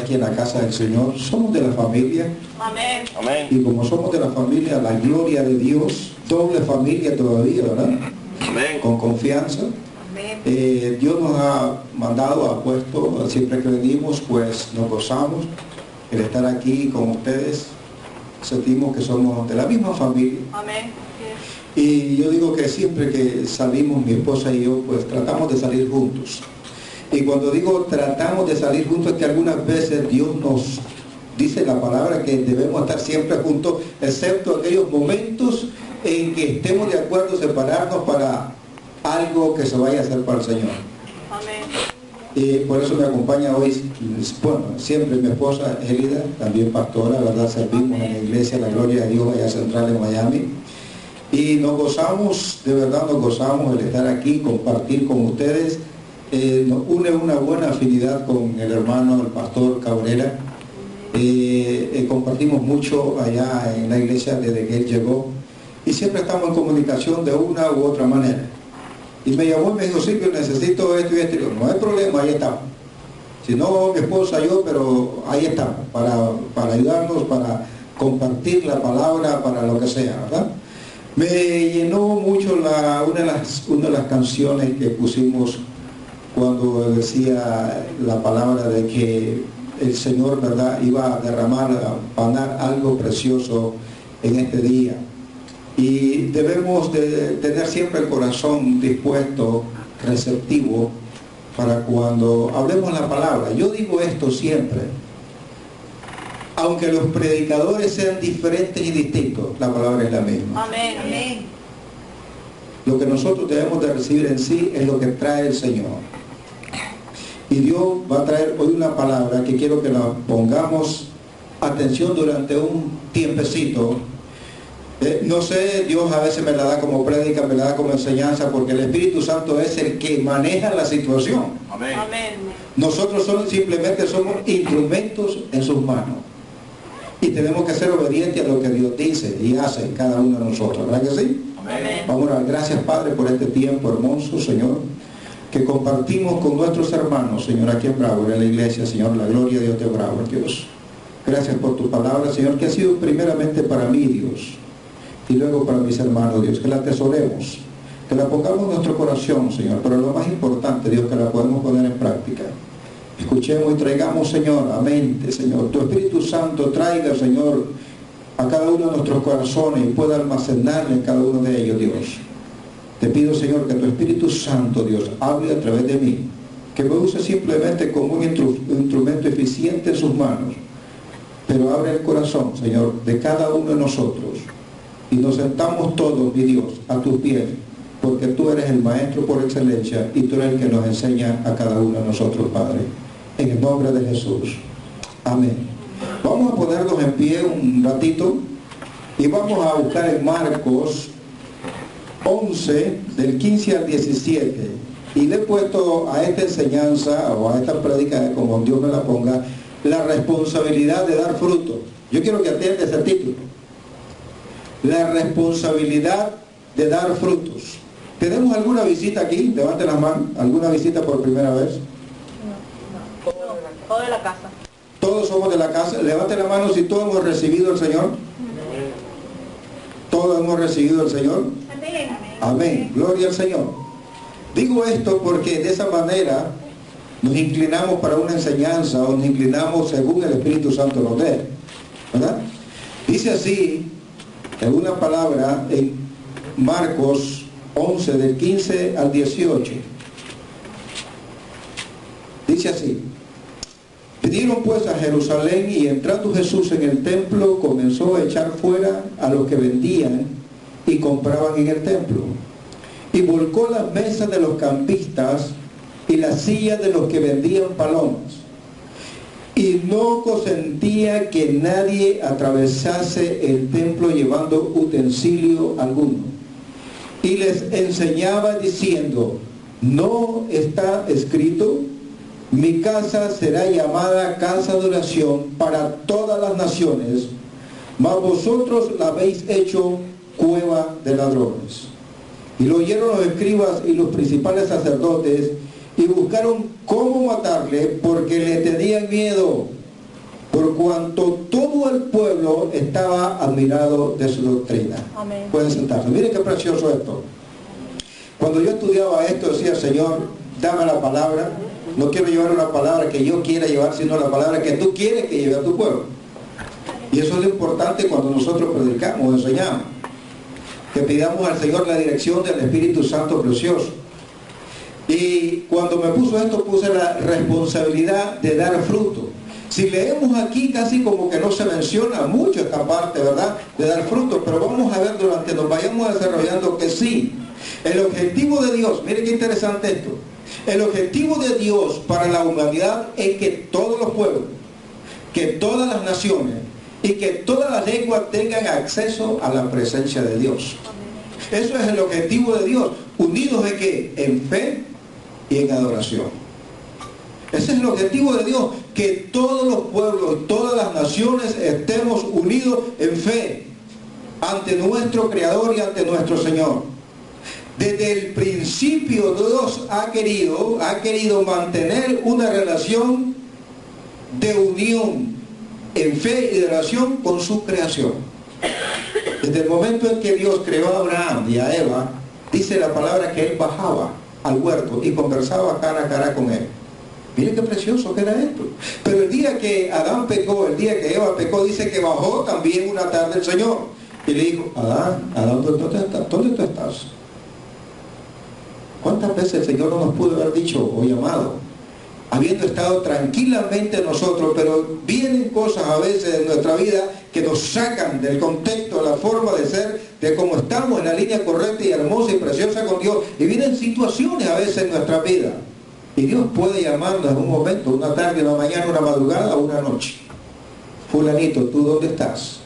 aquí en la casa del Señor. Somos de la familia. Amén. Amén. Y como somos de la familia, la gloria de Dios, doble familia todavía, ¿verdad? Amén. Con confianza. Amén. Dios nos ha mandado, ha puesto, siempre que venimos, pues nos gozamos el estar aquí con ustedes. Sentimos que somos de la misma familia. Amén. Y yo digo que siempre que salimos, mi esposa y yo, pues tratamos de salir juntos. Y cuando digo tratamos de salir juntos, es que algunas veces Dios nos dice la palabra que debemos estar siempre juntos, excepto aquellos momentos en que estemos de acuerdo separarnos para algo que se vaya a hacer para el Señor. Amén. Y por eso me acompaña hoy, bueno, siempre mi esposa Elida, también pastora, ¿verdad? Servimos en la iglesia La Gloria de Dios allá central en Miami. Y nos gozamos, de verdad nos gozamos el estar aquí, compartir con ustedes. Nos une una buena afinidad con el hermano, el pastor Cabrera. Compartimos mucho allá en la iglesia desde que él llegó. Y siempre estamos en comunicación de una u otra manera. Y me llamó y me dijo, Silvio, necesito esto y esto. Y yo, no hay problema, ahí estamos. Si no, mi esposa, yo, pero ahí estamos, para ayudarnos, para compartir la palabra, para lo que sea, ¿verdad? Me llenó mucho una de las canciones que pusimos cuando decía la palabra de que el Señor, ¿verdad?, iba a derramar, a panar algo precioso en este día. Y debemos de tener siempre el corazón dispuesto, receptivo, para cuando hablemos la palabra. Yo digo esto siempre, aunque los predicadores sean diferentes y distintos, la palabra es la misma. Amén. Amén. Lo que nosotros debemos de recibir en sí es lo que trae el Señor. Y Dios va a traer hoy una palabra que quiero que la pongamos atención durante un tiempecito. No sé, Dios a veces me la da como prédica, me la da como enseñanza, porque el Espíritu Santo es el que maneja la situación. Amén. Amén. Nosotros simplemente somos instrumentos en sus manos. Y tenemos que ser obedientes a lo que Dios dice y hace en cada uno de nosotros, ¿verdad que sí? Amén. Vamos a dar gracias, Padre, por este tiempo hermoso, Señor, que compartimos con nuestros hermanos, Señor, aquí en Broward, en la iglesia, Señor, la gloria de Dios de Broward, Dios. Gracias por tu palabra, Señor, que ha sido primeramente para mí, Dios, y luego para mis hermanos, Dios, que la atesoremos, que la pongamos en nuestro corazón, Señor, pero lo más importante, Dios, que la podemos poner en práctica. Escuchemos y traigamos, Señor, a mente, Señor, tu Espíritu Santo traiga, Señor, a cada uno de nuestros corazones y pueda almacenarle en cada uno de ellos, Dios. Te pido, Señor, que tu Espíritu Santo, Dios, hable a través de mí, que me use simplemente como un instrumento eficiente en sus manos, pero abre el corazón, Señor, de cada uno de nosotros y nos sentamos todos, mi Dios, a tus pies, porque tú eres el Maestro por excelencia y tú eres el que nos enseña a cada uno de nosotros, Padre. En el nombre de Jesús. Amén. Vamos a ponernos en pie un ratito y vamos a buscar en Marcos 11, del 15 al 17. Y le he puesto a esta enseñanza o a esta prédica, como Dios me la ponga, la responsabilidad de dar fruto. Yo quiero que atiendas ese título. La responsabilidad de dar frutos. ¿Tenemos alguna visita aquí? Levante las manos. ¿Alguna visita por primera vez? Todo de la casa. Todos somos de la casa. Levante la mano si todos hemos recibido al Señor. Todos hemos recibido al Señor. Amén. Amén. Gloria al Señor. Digo esto porque de esa manera nos inclinamos para una enseñanza o nos inclinamos según el Espíritu Santo nos dé, ¿verdad? Dice así, en una palabra, en Marcos 11, del 15 al 18. Dice así: vinieron pues a Jerusalén y entrando Jesús en el templo comenzó a echar fuera a los que vendían y compraban en el templo. Y volcó las mesas de los campistas y las sillas de los que vendían palomas. Y no consentía que nadie atravesase el templo llevando utensilio alguno. Y les enseñaba diciendo: ¿no está escrito? Mi casa será llamada casa de oración para todas las naciones, mas vosotros la habéis hecho cueva de ladrones. Y lo oyeron los escribas y los principales sacerdotes y buscaron cómo matarle porque le tenían miedo, por cuanto todo el pueblo estaba admirado de su doctrina. Amén. Pueden sentarse. Miren qué precioso esto. Cuando yo estudiaba esto, decía, Señor, dame la palabra. No quiero llevar una palabra que yo quiera llevar, sino la palabra que tú quieres que lleve a tu pueblo. Y eso es lo importante cuando nosotros predicamos o enseñamos. Que pidamos al Señor la dirección del Espíritu Santo precioso. Y cuando me puso esto, puse la responsabilidad de dar fruto. Si leemos aquí, casi como que no se menciona mucho esta parte, ¿verdad?, de dar fruto, pero vamos a ver durante nos vayamos desarrollando que sí. El objetivo de Dios, miren qué interesante esto, el objetivo de Dios para la humanidad es que todos los pueblos, que todas las naciones y que todas las lenguas tengan acceso a la presencia de Dios. Eso es el objetivo de Dios, unidos en ¿qué? En fe y en adoración. Ese es el objetivo de Dios, que todos los pueblos, todas las naciones estemos unidos en fe ante nuestro Creador y ante nuestro Señor. Desde el principio Dios ha querido mantener una relación de unión en fe y de relación con su creación. Desde el momento en que Dios creó a Abraham y a Eva, dice la palabra que él bajaba al huerto y conversaba cara a cara con él. Miren qué precioso que era esto. Pero el día que Adán pecó, el día que Eva pecó, dice que bajó también una tarde el Señor y le dijo, Adán, ¿dónde tú estás? ¿Cuántas veces el Señor no nos pudo haber dicho o llamado? Habiendo estado tranquilamente nosotros, pero vienen cosas a veces en nuestra vida que nos sacan del contexto, la forma de ser, de cómo estamos en la línea correcta y hermosa y preciosa con Dios. Y vienen situaciones a veces en nuestra vida. Y Dios puede llamarnos en un momento, una tarde, una mañana, una madrugada o una noche. Fulanito, ¿tú dónde estás?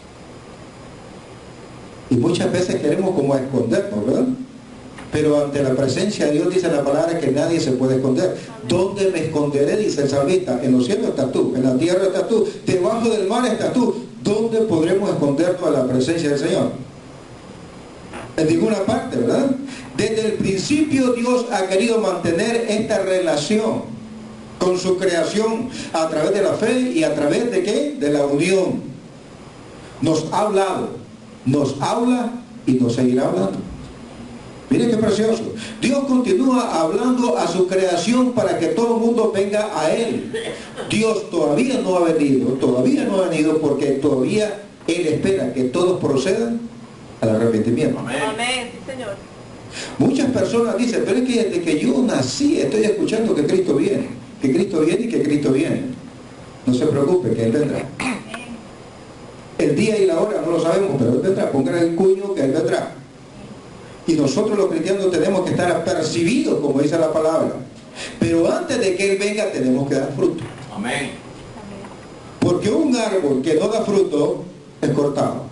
Y muchas veces queremos como escondernos, ¿verdad? Pero ante la presencia de Dios dice la palabra que nadie se puede esconder. ¿Dónde me esconderé? Dice el salmista. En los cielos estás tú, en la tierra estás tú, debajo del mar estás tú. ¿Dónde podremos escondernos a la presencia del Señor? En ninguna parte, ¿verdad? Desde el principio Dios ha querido mantener esta relación con su creación a través de la fe y a través de ¿qué? De la unión. Nos ha hablado, nos habla y nos seguirá hablando. Miren qué precioso. Dios continúa hablando a su creación para que todo el mundo venga a Él. Dios todavía no ha venido porque todavía Él espera que todos procedan al arrepentimiento. Amén. Amén, sí, Señor. Muchas personas dicen, pero es que desde que yo nací estoy escuchando que Cristo viene y que Cristo viene. No se preocupe, que Él vendrá. El día y la hora no lo sabemos, pero Él vendrá. Pongan el cuño que Él vendrá. Y nosotros los cristianos tenemos que estar apercibidos, como dice la palabra. Pero antes de que Él venga tenemos que dar fruto. Amén. Porque un árbol que no da fruto es cortado.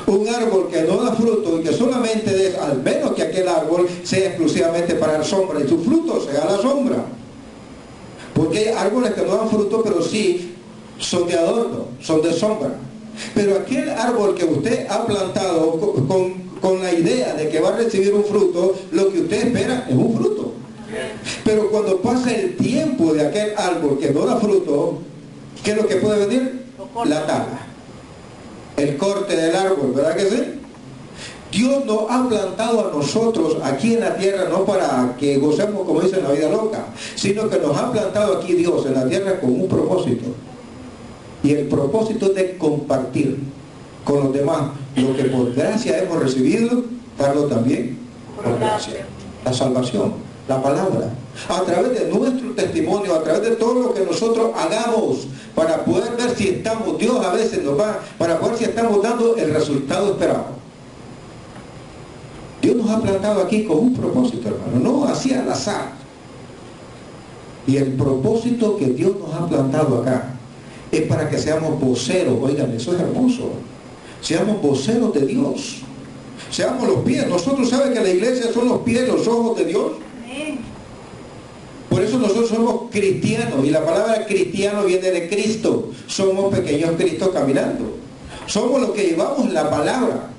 Un árbol que no da fruto y que solamente al menos que aquel árbol sea exclusivamente para la sombra y su fruto sea la sombra. Porque hay árboles que no dan fruto, pero sí son de adorno, son de sombra. Pero aquel árbol que usted ha plantado con la idea de que va a recibir un fruto, lo que usted espera es un fruto. Pero cuando pasa el tiempo de aquel árbol que no da fruto, ¿qué es lo que puede venir? La tala. El corte del árbol, ¿verdad que sí? Dios nos ha plantado a nosotros aquí en la tierra no para que gocemos, como dicen, la vida loca, sino que nos ha plantado aquí Dios en la tierra con un propósito. Y el propósito es de compartir con los demás lo que por gracia hemos recibido, darlo también por gracia. La salvación, la palabra, a través de nuestro testimonio, a través de todo lo que nosotros hagamos, para poder ver si estamos, Dios a veces nos va, para poder si estamos dando el resultado esperado. Dios nos ha plantado aquí con un propósito, hermano, no así al azar. Y el propósito que Dios nos ha plantado acá es para que seamos voceros. Oigan, eso es hermoso. Seamos voceros de Dios. Seamos los pies. Nosotros saben que la iglesia son los pies, los ojos de Dios. Por eso nosotros somos cristianos. Y la palabra cristiano viene de Cristo. Somos pequeños Cristos caminando. Somos los que llevamos la palabra.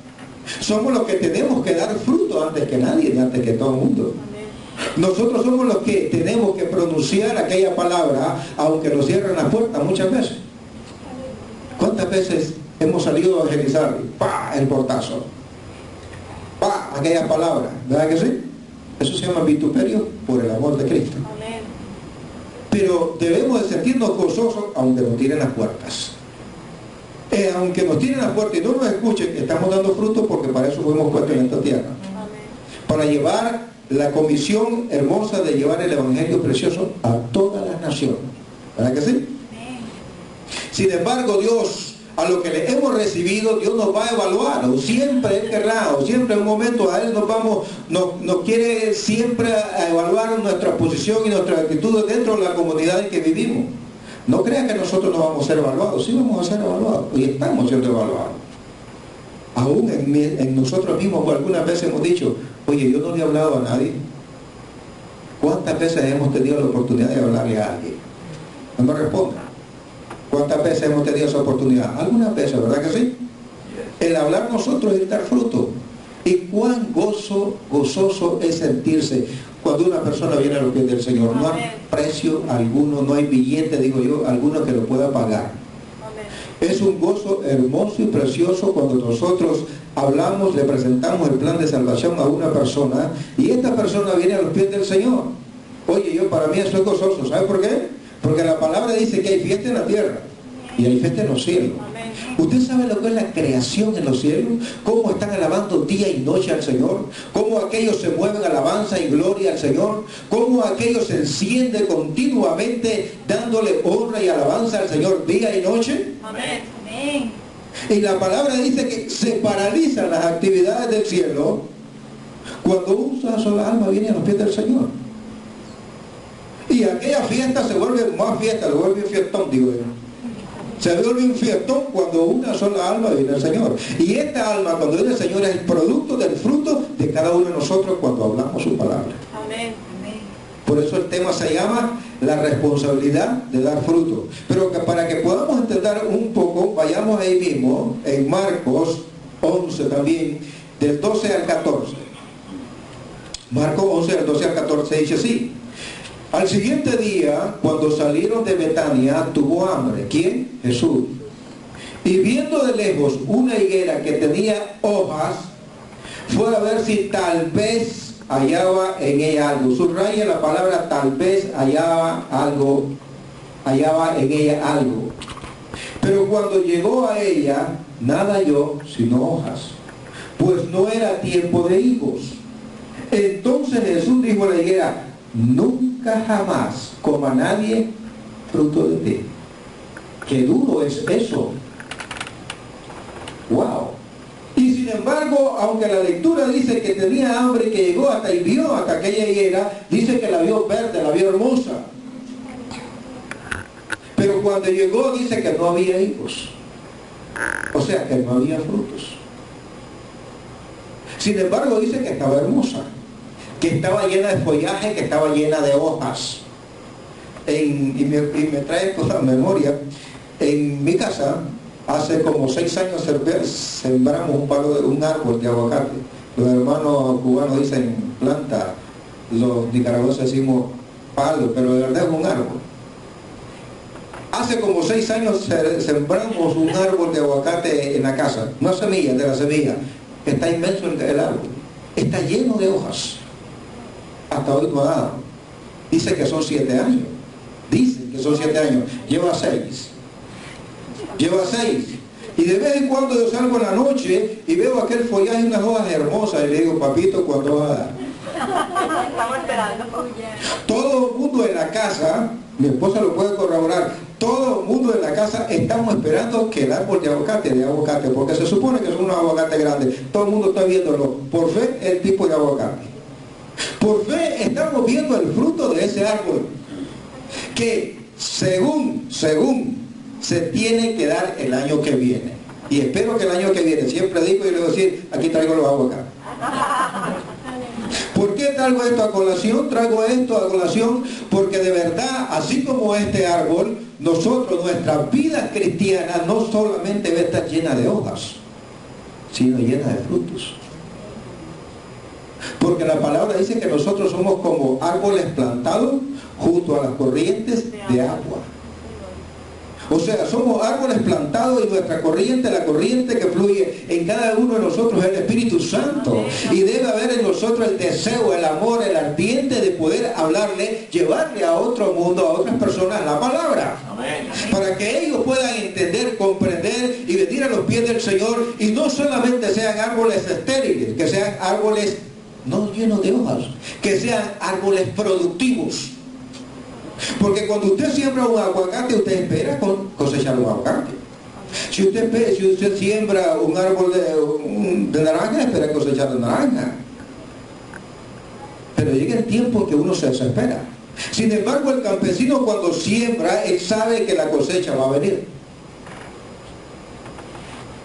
Somos los que tenemos que dar fruto antes que nadie, antes que todo el mundo. Nosotros somos los que tenemos que pronunciar aquella palabra, aunque nos cierren la puerta muchas veces. ¿Cuántas veces hemos salido a evangelizar? ¡Pah! El portazo. ¡Pah! Aquellas palabras. ¿Verdad que sí? Eso se llama vituperio por el amor de Cristo. Amén. Pero debemos de sentirnos gozosos aunque nos tiren las puertas. Aunque nos tiren las puertas y no nos escuchen, estamos dando fruto porque para eso fuimos puestos en esta tierra. Amén. Para llevar la comisión hermosa de llevar el evangelio precioso a todas las naciones. ¿Verdad que sí? Amén. Sin embargo, Dios, a lo que le hemos recibido, Dios nos va a evaluar, o siempre Él querrá, o siempre en un momento a Él nos quiere siempre a evaluar nuestra posición y nuestras actitudes dentro de la comunidad en que vivimos. No crean que nosotros no vamos a ser evaluados, sí vamos a ser evaluados, y estamos siendo evaluados. Aún en nosotros mismos algunas veces hemos dicho, oye, yo no le he hablado a nadie. ¿Cuántas veces hemos tenido la oportunidad de hablarle a alguien? No me responda. ¿Cuántas veces hemos tenido esa oportunidad? Algunas veces, ¿verdad que sí? El hablar nosotros es dar fruto. Y cuán gozoso es sentirse cuando una persona viene a los pies del Señor. No hay precio alguno, no hay billete, digo yo, alguno que lo pueda pagar. Es un gozo hermoso y precioso cuando nosotros hablamos, le presentamos el plan de salvación a una persona y esta persona viene a los pies del Señor. Oye, para mí eso es gozoso. ¿Sabe por qué? Porque la palabra dice que hay fiesta en la tierra y hay fiesta en los cielos. ¿Usted sabe lo que es la creación en los cielos? ¿Cómo están alabando día y noche al Señor? ¿Cómo aquellos se mueven alabanza y gloria al Señor? ¿Cómo aquellos se encienden continuamente dándole honra y alabanza al Señor día y noche? Amén. Y la palabra dice que se paralizan las actividades del cielo cuando una sola alma viene a los pies del Señor. Y aquella fiesta se vuelve más fiesta, se vuelve un fiestón, digo yo. Se vuelve un fiestón cuando una sola alma viene al Señor. Y esta alma cuando viene al Señor es el producto del fruto de cada uno de nosotros cuando hablamos su palabra. Amén. Por eso el tema se llama la responsabilidad de dar fruto. Pero que para que podamos entender un poco, vayamos ahí mismo, en Marcos 11 también, del 12 al 14. Marcos 11, del 12 al 14 dice así. Al siguiente día, cuando salieron de Betania, tuvo hambre. ¿Quién? Jesús. Y viendo de lejos una higuera que tenía hojas, fue a ver si tal vez hallaba en ella algo. Subraya la palabra tal vez hallaba en ella algo. Pero cuando llegó a ella, nada halló sino hojas, pues no era tiempo de higos. Entonces Jesús dijo a la higuera, nunca jamás coma nadie fruto de ti. Qué duro es eso. Wow. Y sin embargo, aunque la lectura dice que tenía hambre, que llegó hasta y vio hasta aquella higuera, dice que la vio verde, la vio hermosa. Pero cuando llegó dice que no había higos. O sea, que no había frutos. Sin embargo, dice que estaba hermosa, que estaba llena de follaje, que estaba llena de hojas. Y me trae a memoria, en mi casa, hace como 6 años sembramos un árbol de aguacate. Los hermanos cubanos dicen planta, los nicaragüenses decimos palo, pero de verdad es un árbol. Hace como 6 años sembramos un árbol de aguacate en la casa, una semilla, de la semilla. Está inmenso el árbol, está lleno de hojas. Hasta hoy no ha dado. Dice que son 7 años. Dicen que son 7 años. Lleva 6. Y de vez en cuando yo salgo en la noche y veo aquel follaje y unas hojas hermosas y le digo, papito, ¿cuándo va a dar? Estamos esperando. Todo el mundo en la casa, mi esposa lo puede corroborar, todo el mundo en la casa estamos esperando que el árbol de aguacate, porque se supone que son unos aguacates grandes. Todo el mundo está viéndolo. Por fe, el tipo de aguacate. Por fe estamos viendo el fruto de ese árbol, que según se tiene que dar el año que viene. Y espero que el año que viene, siempre digo y le voy a decir, aquí traigo los aguacates. ¿Por qué traigo esto a colación? Traigo esto a colación porque de verdad, así como este árbol, nosotros, nuestra vida cristiana no solamente debe estar llena de hojas, sino llena de frutos. Porque la palabra dice que nosotros somos como árboles plantados junto a las corrientes de agua. O sea, somos árboles plantados y nuestra corriente, la corriente que fluye en cada uno de nosotros es el Espíritu Santo. Y debe haber en nosotros el deseo, el amor, el ardiente de poder hablarle, llevarle a otro mundo, a otras personas la palabra. Amén. Para que ellos puedan entender, comprender y venir a los pies del Señor y no solamente sean árboles estériles, que sean árboles no llenos de hojas, que sean árboles productivos. Porque cuando usted siembra un aguacate, usted espera cosechar un aguacate. Si usted siembra un árbol de naranja, espera cosechar de naranja. Pero llega el tiempo que uno se desespera. Sin embargo, el campesino cuando siembra, él sabe que la cosecha va a venir.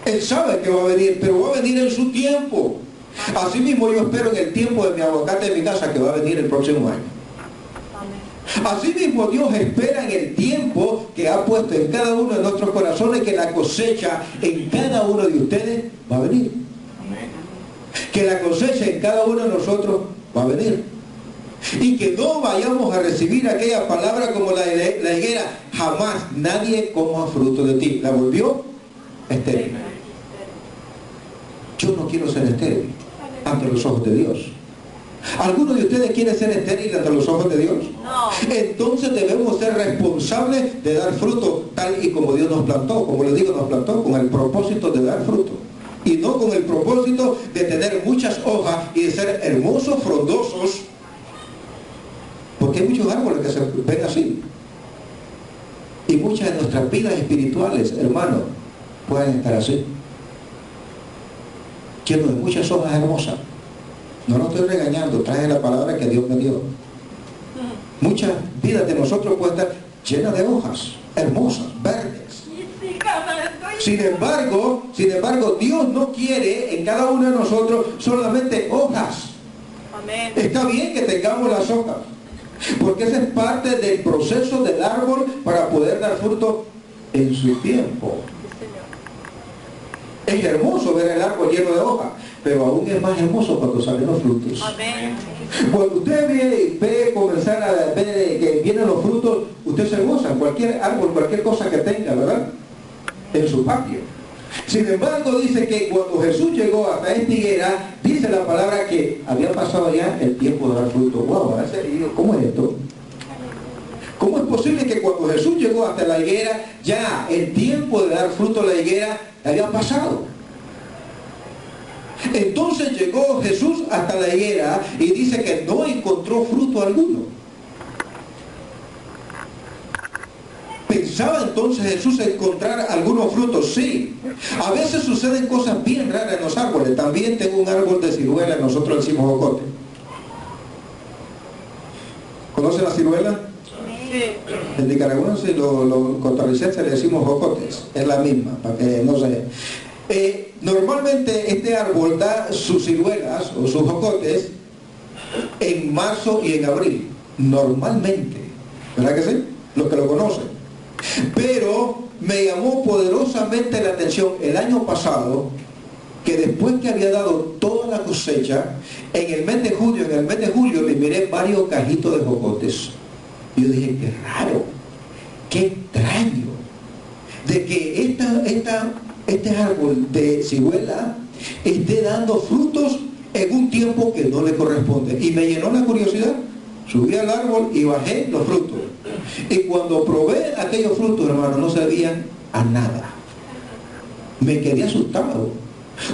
Él sabe que va a venir, pero va a venir en su tiempo. Así mismo yo espero en el tiempo de mi aguacate de mi casa que va a venir el próximo año. Así mismo Dios espera en el tiempo que ha puesto en cada uno de nuestros corazones que la cosecha en cada uno de ustedes va a venir. Que la cosecha en cada uno de nosotros va a venir. Y que no vayamos a recibir aquella palabra como la higuera, jamás nadie coma fruto de ti. La volvió estéril. Yo no quiero ser estéril ante los ojos de Dios. ¿Alguno de ustedes quiere ser estéril ante los ojos de Dios? No. Entonces debemos ser responsables de dar fruto tal y como Dios nos plantó. Como les digo, nos plantó con el propósito de dar fruto. Y no con el propósito de tener muchas hojas y de ser hermosos, frondosos. Porque hay muchos árboles que se ven así. Y muchas de nuestras vidas espirituales, hermanos, pueden estar así. Llenos de muchas hojas hermosas. No lo estoy regañando, traje la palabra que Dios me dio. Muchas vidas de nosotros pueden estar llenas de hojas, hermosas, verdes. Sin embargo, Dios no quiere en cada uno de nosotros solamente hojas. Amén. Está bien que tengamos las hojas, porque esa es parte del proceso del árbol para poder dar fruto en su tiempo. Es hermoso ver el árbol lleno de hojas, pero aún es más hermoso cuando salen los frutos. Amén. Cuando usted ve comenzar a ver que vienen los frutos, usted se goza en cualquier árbol, cualquier cosa que tenga, ¿verdad? En su patio. Sin embargo, dice que cuando Jesús llegó hasta esta higuera, dice la palabra que había pasado ya el tiempo de dar fruto. Wow, ¿cómo es esto? ¿Cómo es posible que cuando Jesús llegó hasta la higuera, ya el tiempo de dar fruto a la higuera había pasado? Entonces llegó Jesús hasta la higuera y dice que no encontró fruto alguno. ¿Pensaba entonces Jesús encontrar algunos frutos? Sí. A veces suceden cosas bien raras en los árboles. También tengo un árbol de ciruela, nosotros le decimos jocote. ¿Conocen la ciruela? Sí. En nicaragüense y los costarricenses le decimos jocotes. Es la misma, para que no se... normalmente este árbol da sus ciruelas o sus jocotes en marzo y en abril. Normalmente. ¿Verdad que sí? Los que lo conocen. Pero me llamó poderosamente la atención el año pasado que después que había dado toda la cosecha, en el mes de julio le miré varios cajitos de jocotes. Y yo dije, qué raro, qué extraño, de que este árbol de ciruela esté dando frutos en un tiempo que no le corresponde. Y me llenó la curiosidad. Subí al árbol y bajé los frutos. Y cuando probé aquellos frutos, hermano, no sabían a nada. Me quedé asustado.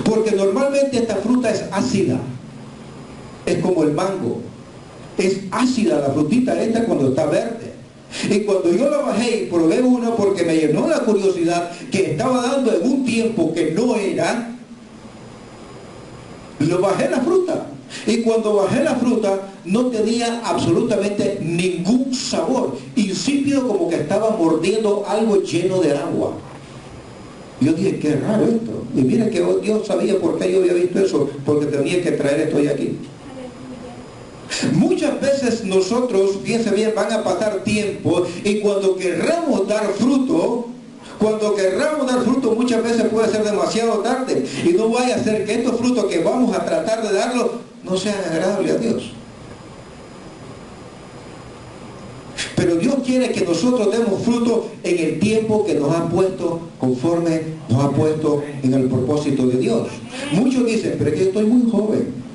Porque normalmente esta fruta es ácida. Es como el mango. Es ácida la frutita esta cuando está verde. Y cuando yo la bajé y probé una porque me llenó la curiosidad que estaba dando en un tiempo que no era, lo bajé la fruta. Y cuando bajé la fruta no tenía absolutamente ningún sabor, insípido, como que estaba mordiendo algo lleno de agua. Yo dije, qué raro esto. Y mira que Dios sabía por qué yo había visto eso, porque tenía que traer esto de aquí. Muchas veces nosotros, fíjense bien, van a pasar tiempo y cuando querramos dar fruto, muchas veces puede ser demasiado tarde y no vaya a ser que estos frutos que vamos a tratar de darlos no sean agradables a Dios. Pero Dios quiere que nosotros demos fruto en el tiempo que nos ha puesto, conforme nos ha puesto en el propósito de Dios. Muchos dicen, pero es que yo estoy muy joven.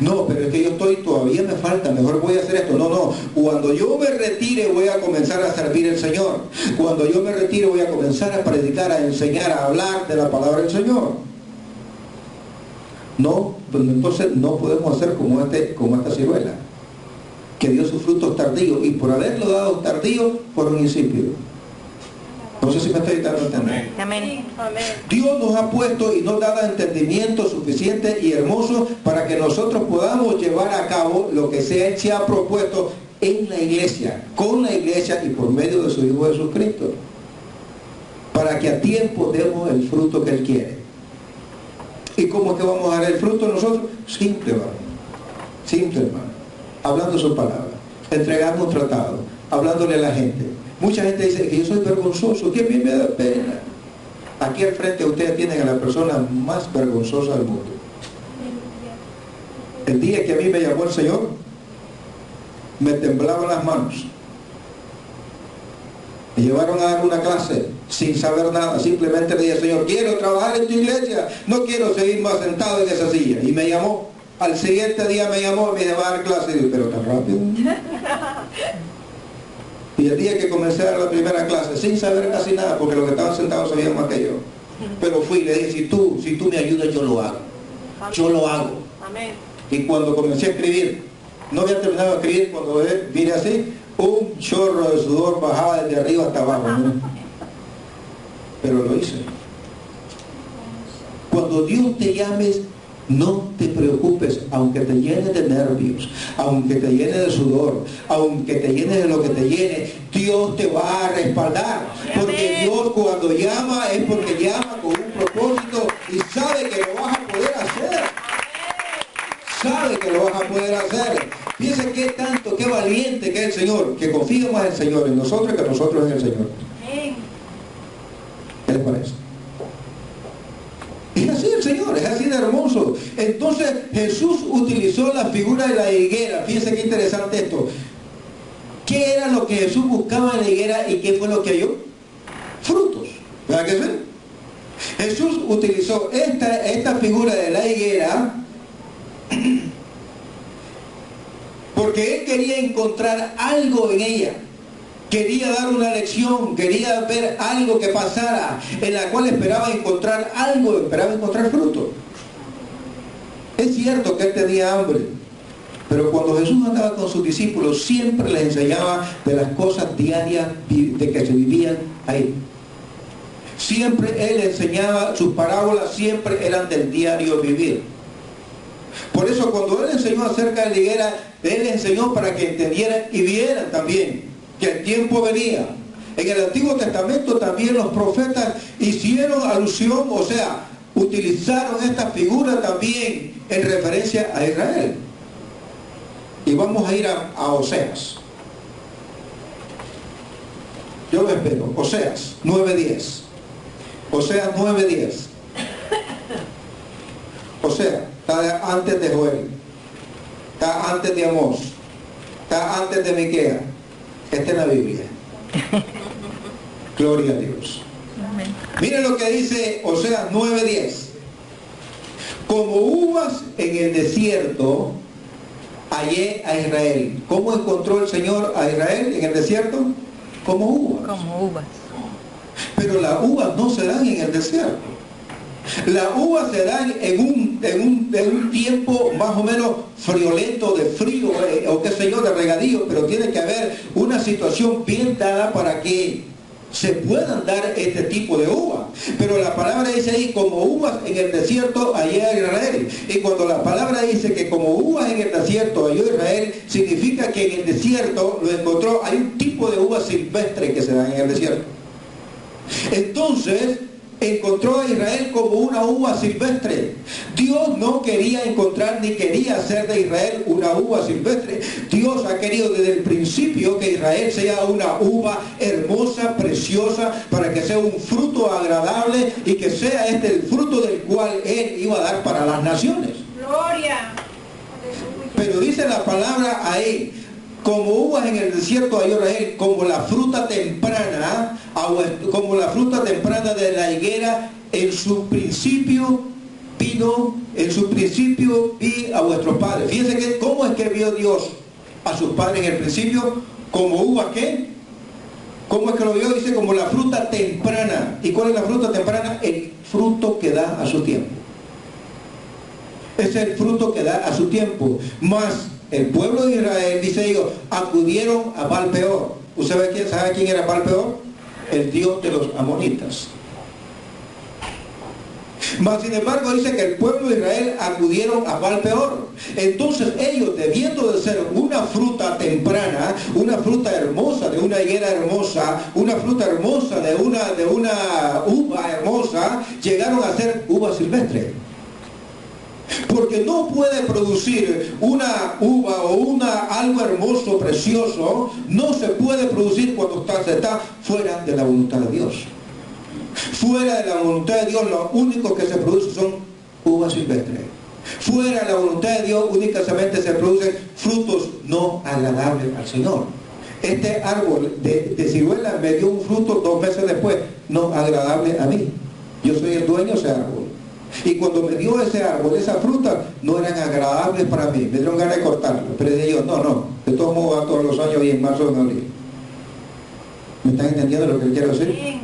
No, pero es que todavía me falta, mejor voy a hacer esto. No, cuando yo me retire voy a comenzar a servir al Señor. Cuando yo me retire voy a comenzar a predicar, a enseñar, a hablar de la palabra del Señor. No, pues entonces no podemos hacer como esta ciruela, que dio sus frutos tardíos, y por haberlo dado tardío, fueron insípidos. No sé si me estoy dando a entender. Amén. Dios nos ha puesto y nos da entendimiento suficiente y hermoso para que nosotros podamos llevar a cabo lo que Él se ha propuesto en la iglesia, con la iglesia y por medio de su Hijo Jesucristo, para que a tiempo demos el fruto que Él quiere. ¿Y cómo es que vamos a dar el fruto nosotros? Simple, hermano. Simple, hermano. Hablando su palabra, entregando un tratado, hablándole a la gente. Mucha gente dice que yo soy vergonzoso, que a mí me da pena. Aquí al frente ustedes tienen a la persona más vergonzosa del mundo. El día que a mí me llamó el Señor, me temblaban las manos. Me llevaron a dar una clase sin saber nada. Simplemente le dije, Señor, quiero trabajar en tu iglesia, no quiero seguir más sentado en esa silla. Y me llamó. Al siguiente día me llamó y me dijo, va a dar clase. Y dije, pero tan rápido. Y el día que comencé a dar la primera clase, sin saber casi nada, porque los que estaban sentados sabían más que yo, pero fui y le dije, si tú me ayudas, yo lo hago. Yo lo hago. Amén. Y cuando comencé a escribir, no había terminado de escribir, cuando miré así, un chorro de sudor bajaba desde arriba hasta abajo, ¿no? Pero lo hice. Cuando Dios te llames, no te preocupes, aunque te llenes de nervios, aunque te llene de sudor, aunque te llene de lo que te llene, Dios te va a respaldar. Porque Dios cuando llama es porque llama con un propósito y sabe que lo vas a poder hacer. Sabe que lo vas a poder hacer. Piensa qué tanto, qué valiente que es el Señor, que confía más en el Señor en nosotros que nosotros en el Señor. ¿Qué les parece? Es así el Señor, es así de hermoso. Entonces Jesús utilizó la figura de la higuera. Fíjense qué interesante esto. ¿Qué era lo que Jesús buscaba en la higuera y qué fue lo que halló? Frutos. ¿Verdad que sí? Jesús utilizó esta figura de la higuera porque Él quería encontrar algo en ella. Quería dar una lección, quería ver algo que pasara, en la cual esperaba encontrar algo, esperaba encontrar fruto. Es cierto que Él tenía hambre, pero cuando Jesús andaba con sus discípulos, siempre les enseñaba de las cosas diarias de que se vivían ahí. Siempre Él enseñaba, sus parábolas siempre eran del diario vivir. Por eso cuando Él enseñó acerca de la higuera, Él enseñó para que entendieran y vieran también que el tiempo venía. En el Antiguo Testamento también los profetas hicieron alusión, o sea, utilizaron esta figura también en referencia a Israel. Y vamos a ir a Oseas. Yo lo espero. Oseas 9:10. Oseas 9:10. Osea, está antes de Joel, está antes de Amós, está antes de Miqueas. Está en la Biblia. Gloria a Dios. Miren lo que dice Oseas 9:10. Como uvas en el desierto hallé a Israel. ¿Cómo encontró el Señor a Israel en el desierto? Como uvas. Como uvas. Pero las uvas no se dan en el desierto. Las uvas se dan en un tiempo más o menos friolento, de frío, o qué sé yo, de regadío, pero tiene que haber una situación bien dada para que se puedan dar este tipo de uvas. Pero la palabra dice ahí, como uvas en el desierto hallé a Israel. Y cuando la palabra dice que como uvas en el desierto halló a Israel, significa que en el desierto lo encontró. Hay un tipo de uvas silvestres que se dan en el desierto. Entonces encontró a Israel como una uva silvestre. Dios no quería encontrar ni quería hacer de Israel una uva silvestre. Dios ha querido desde el principio que Israel sea una uva hermosa, preciosa, para que sea un fruto agradable y que sea el fruto del cual Él iba a dar para las naciones. Gloria. Pero dice la palabra ahí, como uvas en el desierto de Israel, como la fruta temprana, como la fruta temprana de la higuera, en su principio vi a vuestros padres. Fíjense que cómo es que vio Dios a sus padres en el principio, como uvas, ¿qué? ¿Cómo es que lo vio? Dice como la fruta temprana. ¿Y cuál es la fruta temprana? El fruto que da a su tiempo. Es el fruto que da a su tiempo. Más el pueblo de Israel, dice ellos, acudieron a Baal-peor. ¿Usted sabe quién era Baal-peor? El dios de los amonitas. Mas sin embargo dice que el pueblo de Israel acudieron a Baal-peor. Entonces ellos, debiendo de ser una fruta temprana, una fruta hermosa, de una higuera hermosa, una fruta hermosa, de una uva hermosa, llegaron a ser uva silvestre. Porque no puede producir una uva o algo hermoso, precioso, no se puede producir cuando se está fuera de la voluntad de Dios. Fuera de la voluntad de Dios, lo único que se produce son uvas silvestres. Fuera de la voluntad de Dios, únicamente se producen frutos no agradables al Señor. Este árbol de ciruela me dio un fruto 2 meses después, no agradable a mí. Yo soy el dueño de ese árbol. Y cuando me dio ese árbol, esa fruta, no eran agradables para mí. Me dieron ganas de cortarlo. Pero dije yo, no, de todos modos va todos los años y en marzo de abril. ¿Me están entendiendo lo que quiero decir?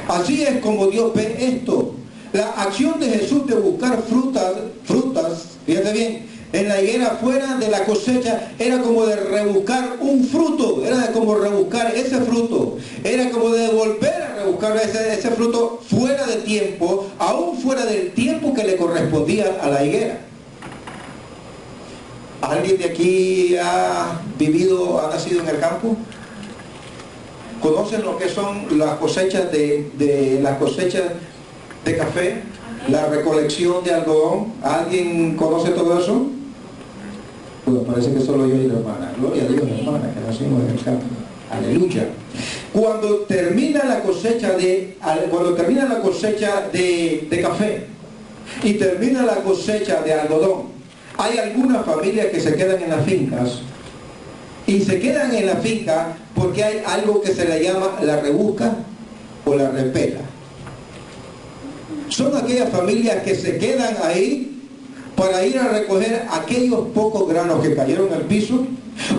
Así es como Dios ve esto. La acción de Jesús de buscar frutas, fíjate bien, en la higuera fuera de la cosecha, era como de rebuscar un fruto, era como rebuscar ese fruto, era como de volver a rebuscar ese fruto fuera de tiempo, aún fuera del tiempo que le correspondía a la higuera. ¿Alguien de aquí ha nacido en el campo? ¿Conocen lo que son las cosechas de café? La recolección de algodón. ¿Alguien conoce todo eso? Pues parece que solo yo y la hermana. Gloria a Dios, hermana, que nacimos en el campo. Aleluya. Cuando termina la cosecha de café y termina la cosecha de algodón, hay algunas familias que se quedan en las fincas. Y se quedan en la finca porque hay algo que se le llama la rebusca o la repela. Son aquellas familias que se quedan ahí para ir a recoger aquellos pocos granos que cayeron al piso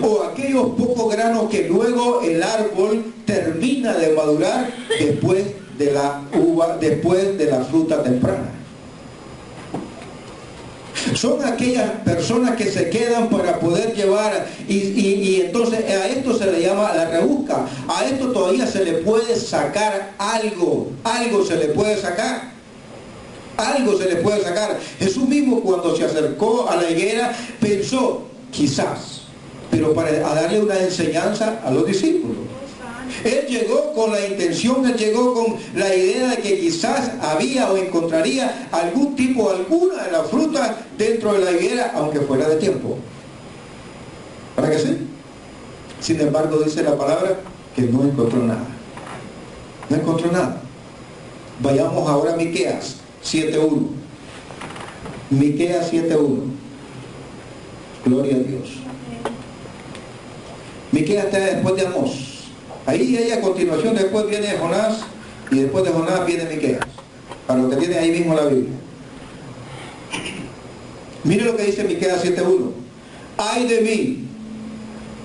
o aquellos pocos granos que luego el árbol termina de madurar después de la uva, después de la fruta temprana. Son aquellas personas que se quedan para poder llevar y entonces a esto se le llama la rebusca. A esto todavía se le puede sacar algo se le puede sacar. Algo se le puede sacar. Jesús mismo cuando se acercó a la higuera pensó, quizás, pero para darle una enseñanza a los discípulos. Él llegó con la intención, él llegó con la idea de que quizás había o encontraría algún tipo, alguna de las frutas dentro de la higuera, aunque fuera de tiempo. ¿Para qué sí? Sin embargo, dice la palabra que no encontró nada. No encontró nada. Vayamos ahora a Miqueas 7:1. Miqueas 7:1. Gloria a Dios. Miqueas está después de Amós. Ahí a continuación después viene Jonás y después de Jonás viene Miqueas. Para lo que tiene ahí mismo la Biblia. Mire lo que dice Miqueas 7:1. Ay de mí,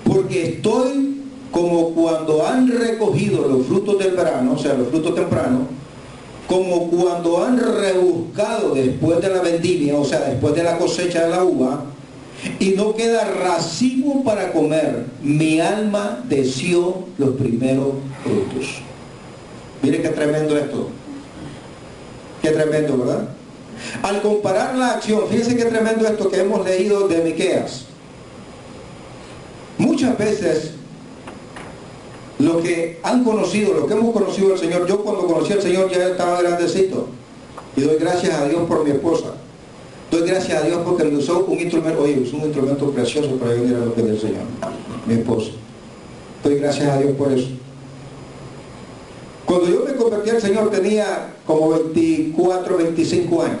porque estoy como cuando han recogido los frutos del verano, o sea, los frutos tempranos, como cuando han rebuscado después de la vendimia, o sea, después de la cosecha de la uva, y no queda racimo para comer. Mi alma deseó los primeros frutos. Mire qué tremendo esto. Qué tremendo, ¿verdad? Al comparar la acción, fíjense qué tremendo esto que hemos leído de Miqueas. Muchas veces los que han conocido, los que hemos conocido al Señor, yo cuando conocí al Señor ya estaba grandecito. Y doy gracias a Dios por mi esposa. Doy gracias a Dios porque me usó un instrumento, usó un instrumento precioso para venir a los pies del Señor, mi esposa. Doy gracias a Dios por eso. Cuando yo me convertí al Señor tenía como 24, 25 años.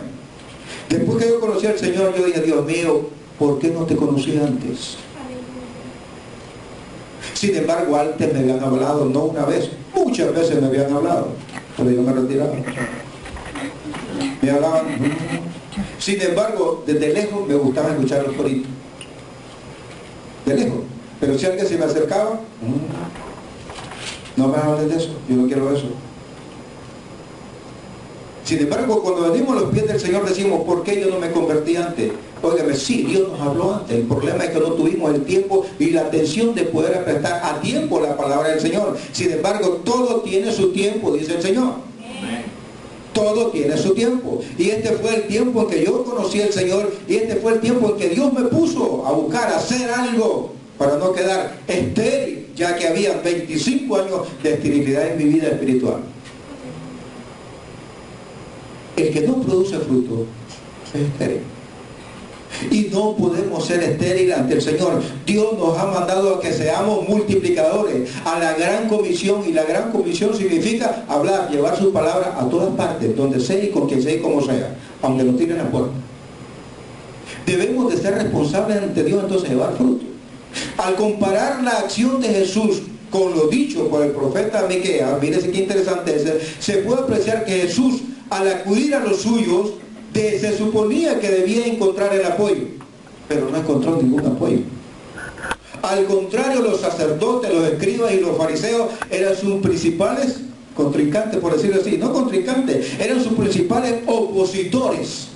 Después que yo conocí al Señor, yo dije, Dios mío, ¿por qué no te conocí antes? Sin embargo, antes me habían hablado, no una vez, muchas veces me habían hablado, pero yo me retiraba. Me hablaban. Sin embargo, desde lejos me gustaba escuchar los coritos. De lejos. Pero si alguien se me acercaba, no me hables de eso, yo no quiero eso. Sin embargo, cuando venimos a los pies del Señor decimos, ¿por qué yo no me convertí antes? Óigame, sí, Dios nos habló antes. El problema es que no tuvimos el tiempo y la atención de poder prestar a tiempo la palabra del Señor. Sin embargo, todo tiene su tiempo, dice el Señor. Todo tiene su tiempo. Y este fue el tiempo en que yo conocí al Señor, y este fue el tiempo en que Dios me puso a buscar, a hacer algo para no quedar estéril, ya que había 25 años de esterilidad en mi vida espiritual. El que no produce fruto es estéril. Y no podemos ser estériles ante el Señor. Dios nos ha mandado a que seamos multiplicadores, a la gran comisión, y la gran comisión significa hablar, llevar su palabra a todas partes, donde sea y con quien sea y como sea, aunque nos tiren la puerta. Debemos de ser responsables ante Dios, entonces llevar fruto. Al comparar la acción de Jesús con lo dicho por el profeta Miqueas, mírese qué interesante es, se puede apreciar que Jesús, al acudir a los suyos, se suponía que debía encontrar el apoyo, pero no encontró ningún apoyo. Al contrario, los sacerdotes, los escribas y los fariseos eran sus principales contrincantes, por decirlo así, no contrincantes, eran sus principales opositores.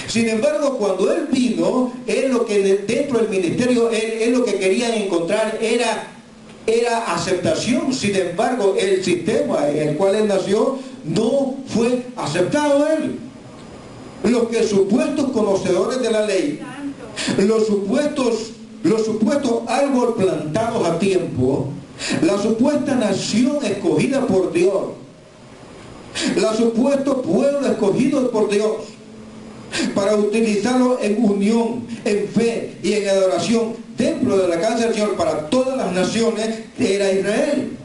Sin embargo, cuando él vino, él lo que dentro del ministerio, él lo que quería encontrar era aceptación. Sin embargo, el sistema en el cual él nació no fue aceptado a él. Los que supuestos conocedores de la ley, los supuestos árboles plantados a tiempo, la supuesta nación escogida por Dios, la supuesto pueblo escogido por Dios, para utilizarlo en unión, en fe y en adoración dentro de la casa del Señor para todas las naciones, era Israel.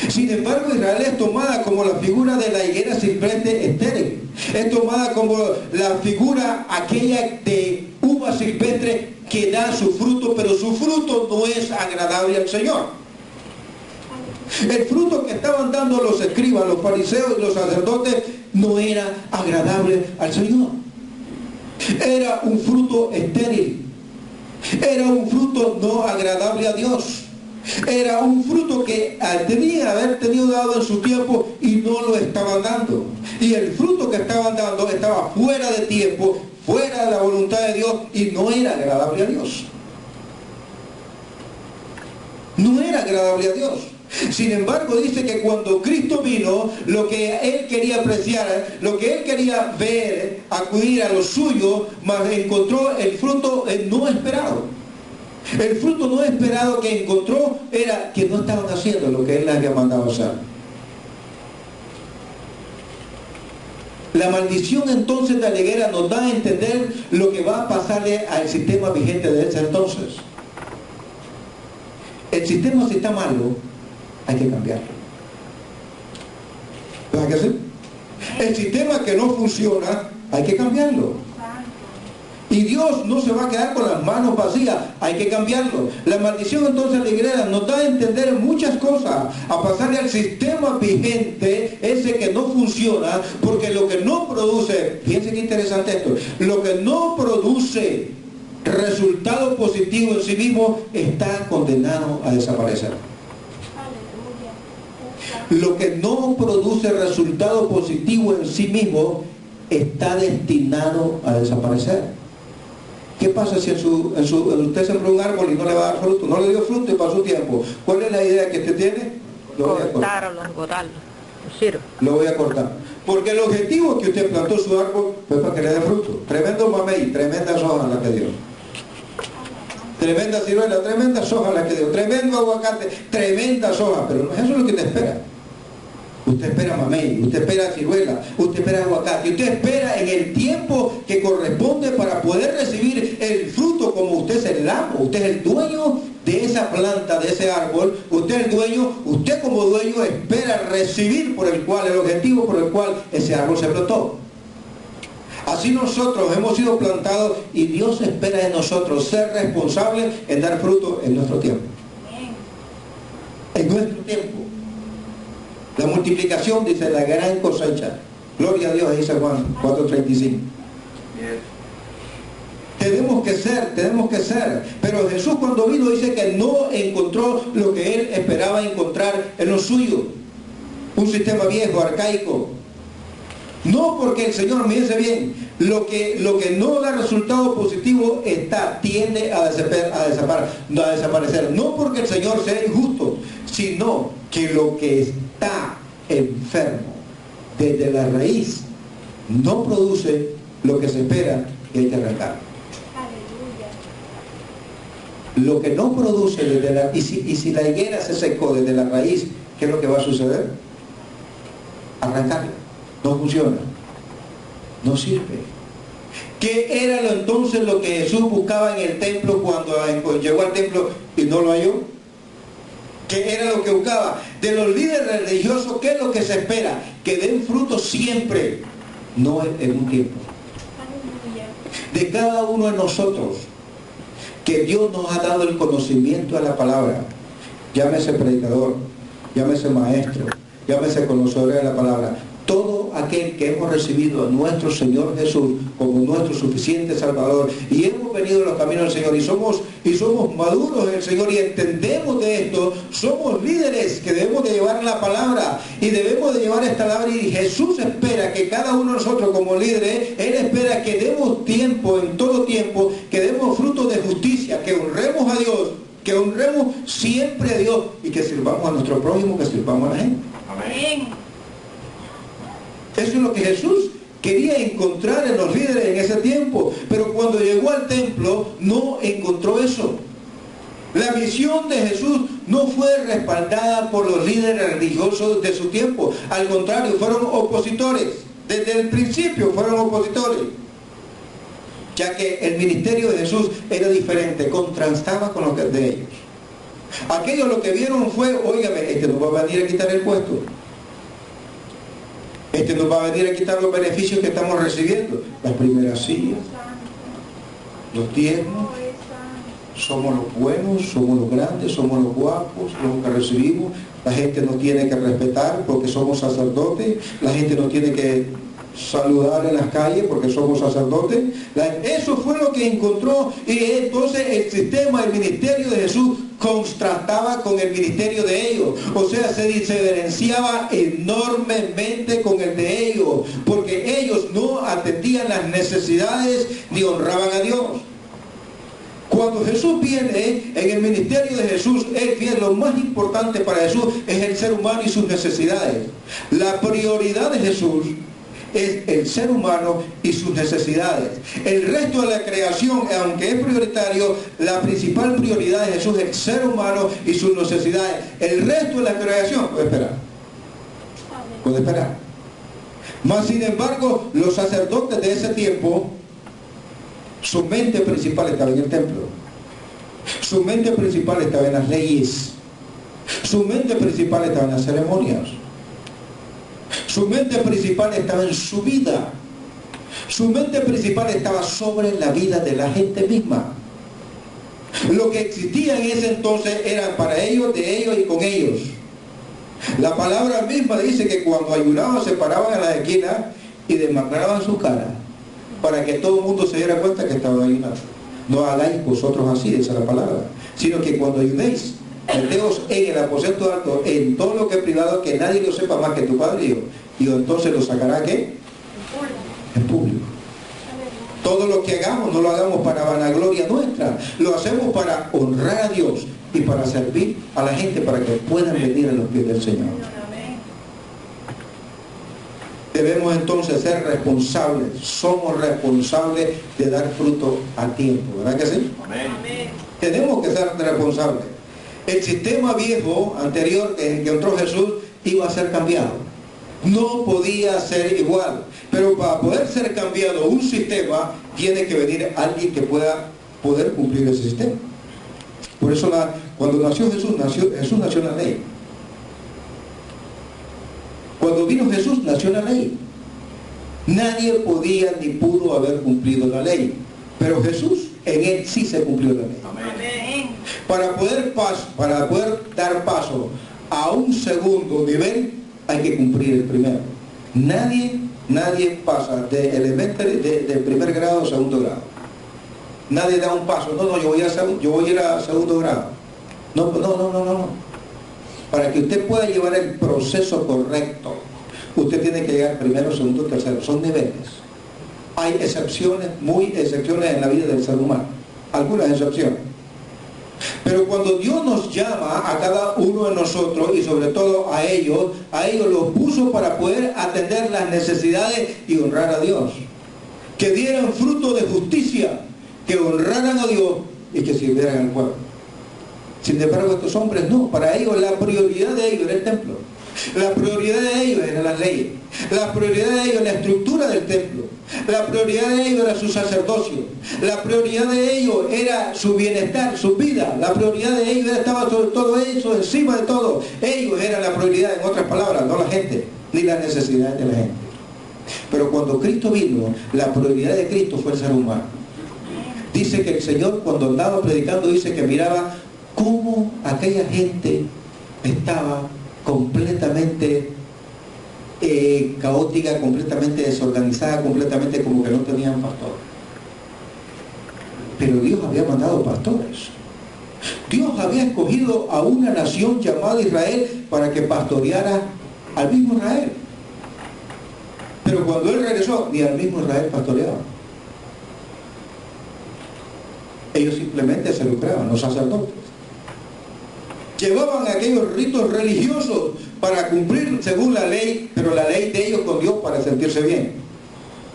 Sin embargo, Israel es tomada como la figura de la higuera silvestre estéril. Es tomada como la figura aquella de uva silvestre que da su fruto, pero su fruto no es agradable al Señor. El fruto que estaban dando los escribas, los fariseos y los sacerdotes no era agradable al Señor. Era un fruto estéril. Era un fruto no agradable a Dios. Era un fruto que tenía que haber tenido dado en su tiempo y no lo estaban dando. Y el fruto que estaban dando estaba fuera de tiempo, fuera de la voluntad de Dios, y no era agradable a Dios. No era agradable a Dios. Sin embargo, dice que cuando Cristo vino, lo que él quería apreciar, lo que él quería ver, acudir a lo suyo, mas encontró el fruto no esperado. El fruto no esperado que encontró era que no estaban haciendo lo que él les había mandado hacer. La maldición entonces de la higuera nos da a entender lo que va a pasarle al sistema vigente de ese entonces. El sistema, si está malo, hay que cambiarlo. ¿Verdad que sí? El sistema que no funciona, hay que cambiarlo. Y Dios no se va a quedar con las manos vacías, hay que cambiarlo. La maldición entonces de la higuera nos da a entender muchas cosas, a pasarle al sistema vigente, ese que no funciona, porque lo que no produce, fíjense qué interesante esto, lo que no produce resultado positivo en sí mismo está condenado a desaparecer. Lo que no produce resultado positivo en sí mismo está destinado a desaparecer. ¿Qué pasa si usted sembró un árbol y no le va a dar fruto? No le dio fruto y pasó tiempo. ¿Cuál es la idea que usted tiene? Lo voy a cortar. Lo voy a cortar. Porque el objetivo es que usted plantó su árbol fue para que le dé fruto. Tremendo mamey, tremendas hojas las que dio. Tremenda ciruela, tremendas hojas las que dio. Tremendo aguacate, tremendas hojas. Pero no es eso lo que te espera. Usted espera mamey, usted espera ciruela, usted espera aguacate, usted espera en el tiempo que corresponde para poder recibir el fruto, como usted es el amo, usted es el dueño de esa planta, de ese árbol, usted es el dueño, usted como dueño espera recibir por el cual, el objetivo por el cual ese árbol se plantó. Así nosotros hemos sido plantados y Dios espera de nosotros ser responsables en dar fruto en nuestro tiempo. en nuestro tiempo. La multiplicación, dice, la gran cosecha. Gloria a Dios, dice Juan 4:35. Tenemos que ser. Pero Jesús cuando vino dice que no encontró lo que él esperaba encontrar en lo suyo. Un sistema viejo, arcaico. No porque el Señor me dice bien, lo que no da resultado positivo tiende a desaparecer. No porque el Señor sea injusto, sino que lo que está enfermo desde la raíz no produce lo que se espera que hay que arrancar. Lo que no produce desde la... Y si la higuera se secó desde la raíz, ¿qué es lo que va a suceder? Arrancarla. No funciona. No sirve. ¿Qué era entonces lo que Jesús buscaba en el templo cuando llegó al templo y no lo halló? ¿Qué era lo que buscaba? De los líderes religiosos, ¿qué es lo que se espera? Que den fruto siempre, no en un tiempo. De cada uno de nosotros, que Dios nos ha dado el conocimiento de la palabra, llámese predicador, llámese maestro, llámese conocedor de la palabra, todo aquel que hemos recibido a nuestro Señor Jesús como nuestro suficiente Salvador y hemos venido en los caminos del Señor y somos maduros en el Señor y entendemos de esto, somos líderes que debemos de llevar la palabra y debemos de llevar esta palabra, y Jesús espera que cada uno de nosotros como líderes, Él espera que demos tiempo, en todo tiempo, que demos frutos de justicia, que honremos a Dios, que honremos siempre a Dios y que sirvamos a nuestro prójimo, que sirvamos a la gente. Amén. Eso es lo que Jesús quería encontrar en los líderes en ese tiempo. Pero cuando llegó al templo, no encontró eso. La misión de Jesús no fue respaldada por los líderes religiosos de su tiempo. Al contrario, fueron opositores. Desde el principio fueron opositores. Ya que el ministerio de Jesús era diferente, contrastaba con lo que de ellos. Aquellos lo que vieron fue, óigame, este nos va a venir a quitar el puesto. Este nos va a venir a quitar los beneficios que estamos recibiendo. Las primeras sillas, los diezmos, somos los buenos, somos los grandes, somos los guapos, los que recibimos. La gente nos tiene que respetar porque somos sacerdotes. La gente nos tiene que saludar en las calles porque somos sacerdotes. Eso fue lo que encontró, y entonces el sistema, el ministerio de Jesús contrastaba con el ministerio de ellos, o sea, se diferenciaba enormemente con el de ellos, porque ellos no atendían las necesidades ni honraban a Dios. Cuando Jesús viene en el ministerio de Jesús, lo más importante para Jesús es el ser humano y sus necesidades. La prioridad de Jesús es el ser humano y sus necesidades. El resto de la creación, aunque es prioritario, la principal prioridad de Jesús es el ser humano y sus necesidades. El resto de la creación puede esperar. Puede esperar. Mas sin embargo, los sacerdotes de ese tiempo, su mente principal estaba en el templo. Su mente principal estaba en las leyes. Su mente principal estaba en las ceremonias. Su mente principal estaba en su vida. Su mente principal estaba sobre la vida de la gente misma. Lo que existía en ese entonces era para ellos, de ellos y con ellos. La palabra misma dice que cuando ayunaban se paraban en la esquina y desmadraban su cara para que todo el mundo se diera cuenta que estaban ayunando. No hagáis vosotros así, dice la palabra, sino que cuando ayunéis, meteos en el aposento alto, en todo lo que es privado, que nadie lo sepa más que tu Padre y yo. Y entonces lo sacará, ¿qué? En público. Todo lo que hagamos no lo hagamos para vanagloria nuestra, lo hacemos para honrar a Dios y para servir a la gente, para que puedan venir a los pies del Señor. Debemos entonces ser responsables, somos responsables de dar fruto a tiempo, ¿verdad que sí? Amén. Tenemos que ser responsables. El sistema viejo anterior que encontró Jesús iba a ser cambiado. No podía ser igual. Pero para poder ser cambiado un sistema, tiene que venir alguien que pueda poder cumplir ese sistema. Por eso cuando nació Jesús nació en la ley. Cuando vino Jesús nació la ley. Nadie podía ni pudo haber cumplido la ley. Pero Jesús, en él sí se cumplió la ley. Amén. Para poder dar paso a un segundo nivel, hay que cumplir el primero. Nadie pasa de elementary, de primer grado a segundo grado. Nadie da un paso. No, yo voy a ir a segundo grado. No. Para que usted pueda llevar el proceso correcto, usted tiene que llegar primero, segundo, tercero. Son niveles. Hay excepciones, muy excepciones en la vida del ser humano. Algunas excepciones. Pero cuando Dios nos llama a cada uno de nosotros, y sobre todo a ellos los puso para poder atender las necesidades y honrar a Dios. Que dieran fruto de justicia, que honraran a Dios y que sirvieran al pueblo. Sin embargo, estos hombres no. Para ellos la prioridad de ellos era el templo. La prioridad de ellos eran las leyes. La prioridad de ellos era la estructura del templo. La prioridad de ellos era su sacerdocio. La prioridad de ellos era su bienestar, su vida. La prioridad de ellos estaba sobre todo eso, encima de todo. Ellos eran la prioridad, en otras palabras, no la gente, ni las necesidades de la gente. Pero cuando Cristo vino, la prioridad de Cristo fue el ser humano. Dice que el Señor, cuando andaba predicando, dice que miraba cómo aquella gente estaba completamente caótica, completamente desorganizada, completamente como que no tenían pastor. Pero Dios había mandado pastores. Dios había escogido a una nación llamada Israel para que pastoreara al mismo Israel. Pero cuando Él regresó, ni al mismo Israel pastoreaba. Ellos simplemente se lucraban, los sacerdotes. Llevaban aquellos ritos religiosos para cumplir según la ley, pero la ley de ellos con Dios para sentirse bien.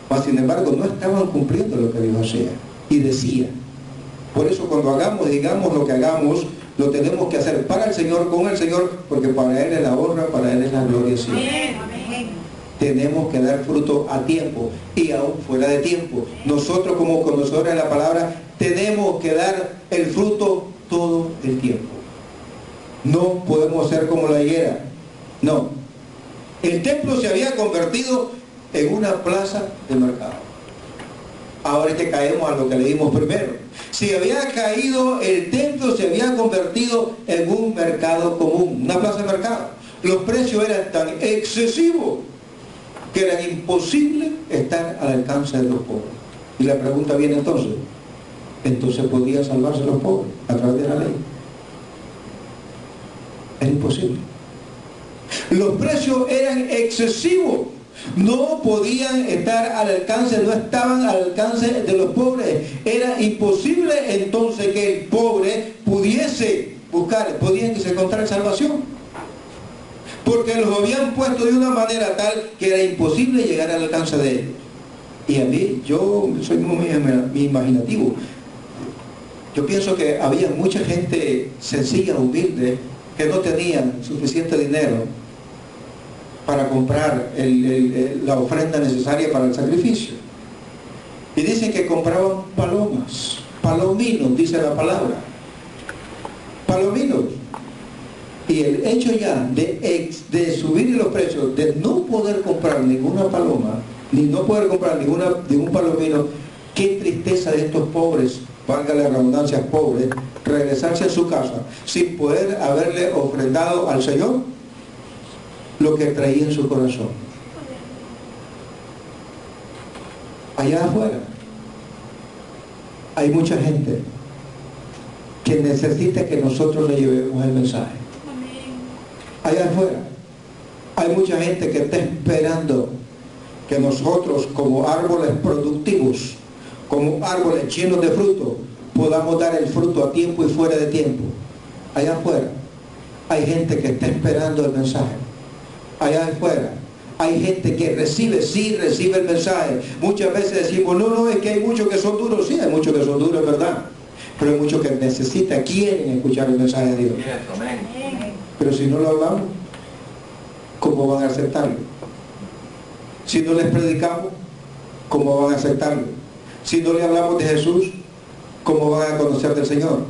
Mas sin embargo no estaban cumpliendo lo que Dios hacía y decía. Por eso cuando digamos lo que hagamos, lo tenemos que hacer para el Señor, con el Señor, porque para Él es la honra, para Él es la gloria siempre. Tenemos que dar fruto a tiempo y aún fuera de tiempo. Nosotros como conocedores de la palabra tenemos que dar el fruto todo el tiempo. No podemos ser como la higuera. No. El templo se había convertido en una plaza de mercado. Ahora es que caemos a lo que leímos primero. Si había caído el templo, se había convertido en un mercado común, una plaza de mercado. Los precios eran tan excesivos que era imposible estar al alcance de los pobres. Y la pregunta viene entonces ¿podían salvarse los pobres a través de la ley? Es imposible. Los precios eran excesivos. No podían estar al alcance, no estaban al alcance de los pobres. Era imposible entonces que el pobre pudiese encontrar salvación. Porque los habían puesto de una manera tal que era imposible llegar al alcance de ellos. Y a mí, yo soy muy imaginativo. Yo pienso que había mucha gente sencilla, humilde, que no tenían suficiente dinero para comprar la ofrenda necesaria para el sacrificio. Y dicen que compraban palomas, palominos, dice la palabra. Palominos. Y el hecho ya de subir los precios, de no poder comprar ninguna paloma, ni no poder comprar ningún palomino, qué tristeza de estos pobres, valga la redundancia, pobres, regresarse a su casa sin poder haberle ofrendado al Señor lo que traía en su corazón. Allá afuera hay mucha gente que necesita que nosotros le llevemos el mensaje. Allá afuera hay mucha gente que está esperando que nosotros, como árboles productivos, como árboles llenos de fruto, podamos dar el fruto a tiempo y fuera de tiempo. Allá afuera hay gente que está esperando el mensaje. Allá afuera hay gente que recibe el mensaje. Muchas veces decimos, no, es que hay muchos que son duros. Sí, hay muchos que son duros, es verdad. Pero hay muchos que quieren escuchar el mensaje de Dios. Pero si no lo hablamos, ¿cómo van a aceptarlo? Si no les predicamos, ¿cómo van a aceptarlo? Si no le hablamos de Jesús, ¿cómo van a conocer del Señor?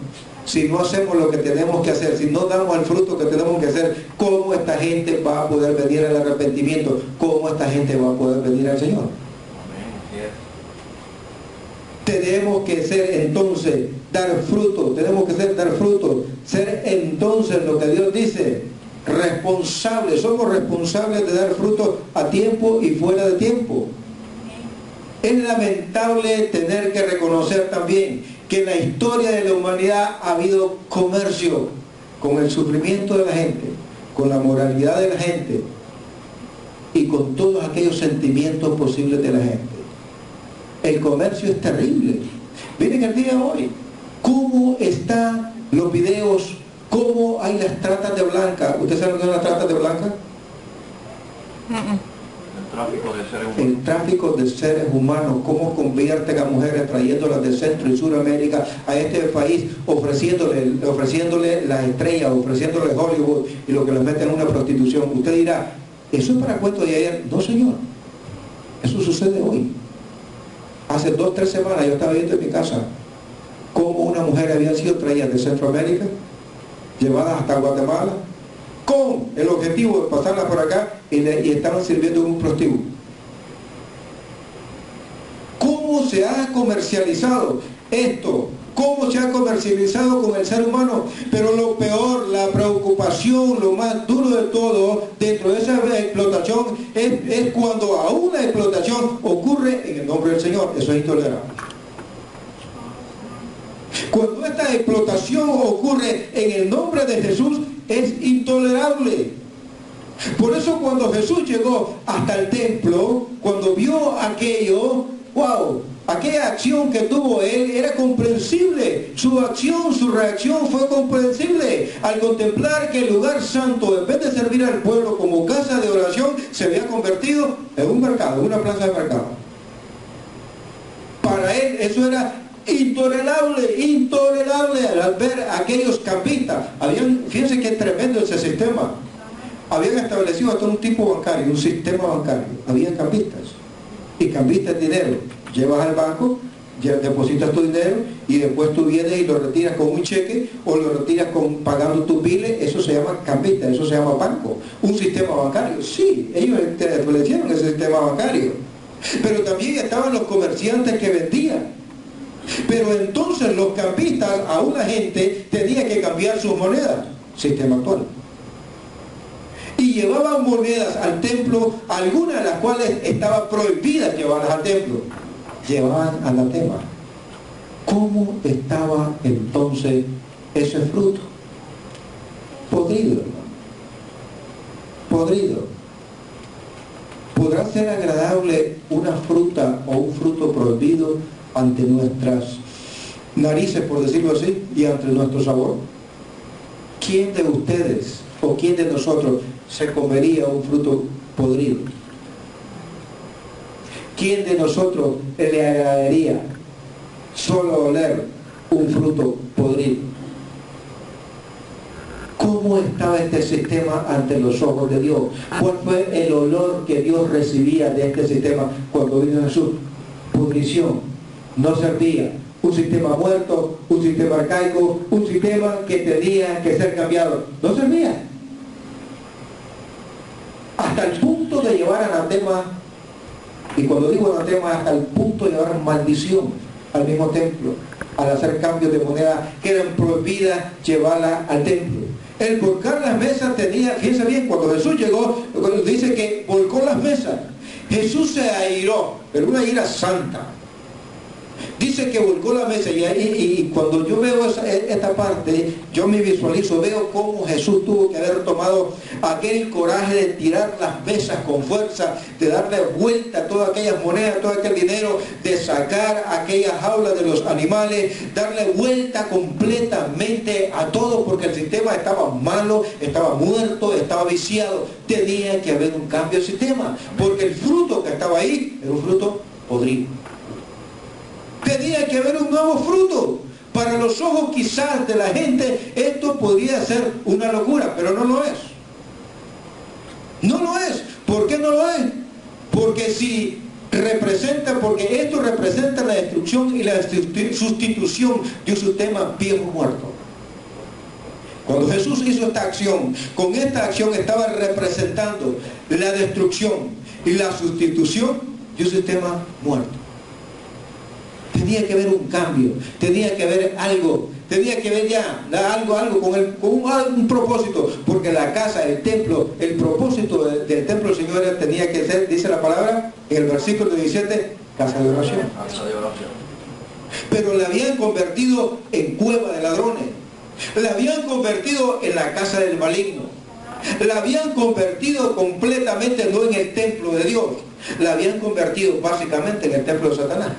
Si no hacemos lo que tenemos que hacer, si no damos el fruto que tenemos que hacer, ¿cómo esta gente va a poder venir al arrepentimiento? ¿Cómo esta gente va a poder venir al Señor? Tenemos que ser entonces, dar fruto, tenemos que dar fruto, ser entonces lo que Dios dice, responsables, somos responsables de dar fruto a tiempo y fuera de tiempo. Es lamentable tener que reconocer también que en la historia de la humanidad ha habido comercio con el sufrimiento de la gente, con la moralidad de la gente y con todos aquellos sentimientos posibles de la gente. El comercio es terrible. Miren el día de hoy, cómo están los videos, cómo hay las tratas de blancas. ¿Usted sabe lo que son las tratas de blancas? El tráfico de seres humanos, cómo convierten a mujeres trayéndolas de Centro y Suramérica a este país, ofreciéndole las estrellas, ofreciéndole Hollywood y lo que les meten en una prostitución. Usted dirá, ¿eso es para cuento de ayer? No, señor, eso sucede hoy. Hace 2 o 3 semanas yo estaba viendo en mi casa cómo una mujer había sido traída de Centroamérica, llevada hasta Guatemala, con el objetivo de pasarla por acá y estaban sirviendo en un prostíbulo. ¿Cómo se ha comercializado esto? ¿Cómo se ha comercializado con el ser humano? Pero lo peor, la preocupación, lo más duro de todo, dentro de esa explotación, es cuando aún la explotación ocurre en el nombre del Señor. Eso es intolerable. Cuando esta explotación ocurre en el nombre de Jesús, es intolerable. Por eso cuando Jesús llegó hasta el templo, cuando vio aquello, wow, aquella acción que tuvo él era comprensible. Su acción, su reacción fue comprensible al contemplar que el lugar santo, en vez de servir al pueblo como casa de oración, se había convertido en un mercado, una plaza de mercado. Para él eso era intolerable al ver a aquellos campistas. Fíjense qué tremendo ese sistema. Habían establecido hasta un tipo bancario, un sistema bancario. Habían campistas. Y campistas dinero. Llevas al banco, depositas tu dinero y después tú vienes y lo retiras con un cheque o lo retiras pagando tus biles. Eso se llama cambista, eso se llama banco. Un sistema bancario. Sí, ellos establecieron ese sistema bancario. Pero también estaban los comerciantes que vendían. Pero entonces los campistas, aún la gente, tenía que cambiar sus monedas, sistema actual. Y llevaban monedas al templo, algunas de las cuales estaban prohibidas llevarlas al templo. Llevaban anatema. ¿Cómo estaba entonces ese fruto? Podrido, hermano. Podrido. ¿Podrá ser agradable una fruta o un fruto prohibido ante nuestras narices, por decirlo así, y ante nuestro sabor? ¿Quién de ustedes o quién de nosotros se comería un fruto podrido? ¿Quién de nosotros le agradaría solo oler un fruto podrido? ¿Cómo estaba este sistema ante los ojos de Dios? ¿Cuál fue el olor que Dios recibía de este sistema cuando vino Jesús? Pudrición. No servía. Un sistema muerto, un sistema arcaico, un sistema que tenía que ser cambiado. No servía. Hasta el punto de llevar anatema, y cuando digo anatema, hasta el punto de llevar maldición al mismo templo, al hacer cambios de moneda que eran prohibidas llevarla al templo. El volcar las mesas tenía, fíjense bien, cuando Jesús llegó, dice que volcó las mesas. Jesús se airó, pero una ira santa. Dice que volcó la mesa y cuando yo veo esta parte, yo me visualizo, veo cómo Jesús tuvo que haber tomado aquel coraje de tirar las mesas con fuerza, de darle vuelta a todas aquellas monedas, todo aquel dinero, de sacar aquellas jaulas de los animales, darle vuelta completamente a todo, porque el sistema estaba malo, estaba muerto, estaba viciado. Tenía que haber un cambio de sistema, porque el fruto que estaba ahí era un fruto podrido. Tenía que haber un nuevo fruto. Para los ojos quizás de la gente esto podría ser una locura, pero no lo es. No lo es. ¿Por qué no lo es? Porque esto representa la destrucción y la sustitución de un sistema viejo muerto. Cuando Jesús hizo esta acción, con esta acción estaba representando la destrucción y la sustitución de un sistema muerto. Tenía que haber un cambio, tenía que haber algo, tenía que haber ya algo con un propósito, porque la casa, el templo, el propósito del templo del Señor tenía que ser, dice la palabra en el versículo 17, casa de oración. Casa de oración. Pero la habían convertido en cueva de ladrones, la habían convertido en la casa del maligno, la habían convertido completamente no en el templo de Dios, la habían convertido básicamente en el templo de Satanás.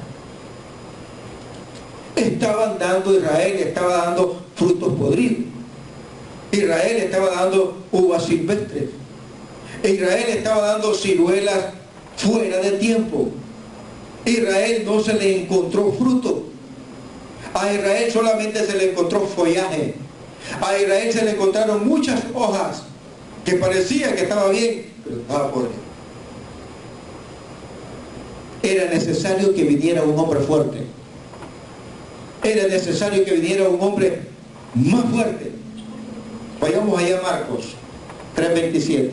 Israel estaba dando frutos podridos. Israel estaba dando uvas silvestres. Israel estaba dando ciruelas fuera de tiempo. Israel no se le encontró fruto. A Israel solamente se le encontró follaje. A Israel se le encontraron muchas hojas que parecía que estaba bien, pero estaba podrido. Era necesario que viniera un hombre fuerte. Era necesario que viniera un hombre más fuerte. Vayamos allá a Marcos 3:27.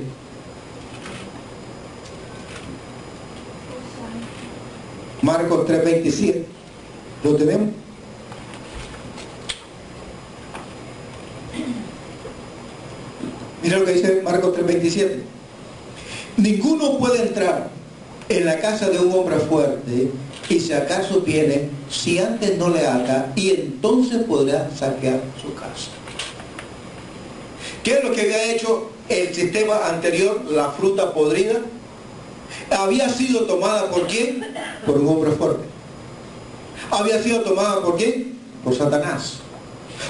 Marcos 3:27. ¿Lo tenemos? Mira lo que dice Marcos 3:27. Ninguno puede entrar en la casa de un hombre fuerte, y si acaso viene, si antes no le ata, y entonces podrá saquear su casa. ¿Qué es lo que había hecho el sistema anterior, la fruta podrida? Había sido tomada ¿por quién? Por un hombre fuerte. Había sido tomada ¿por quién? Por Satanás.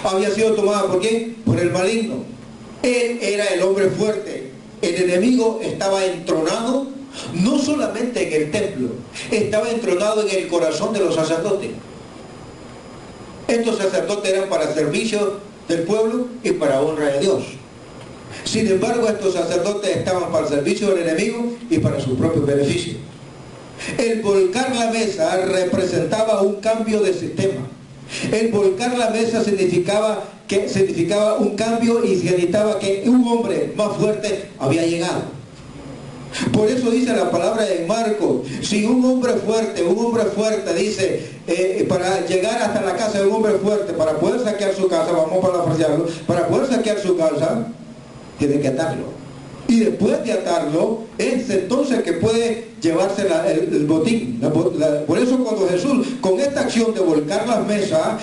Había sido tomada ¿por quién? Por el maligno. Él era el hombre fuerte. El enemigo estaba entronado no solamente en el templo, estaba entronado en el corazón de los sacerdotes. Estos sacerdotes eran para servicio del pueblo y para honra de Dios. Sin embargo, estos sacerdotes estaban para el servicio del enemigo y para su propio beneficio. El volcar la mesa representaba un cambio de sistema. El volcar la mesa significaba un cambio y significaba que un hombre más fuerte había llegado. Por eso dice la palabra en Marcos, si un hombre fuerte dice, para llegar hasta la casa de un hombre fuerte, para poder saquear su casa, vamos a parafrasearlo, para poder saquear su casa, tiene que atarlo. Y después de atarlo, es entonces que puede llevarse el botín. Por eso cuando Jesús, con esta acción de volcar las mesas,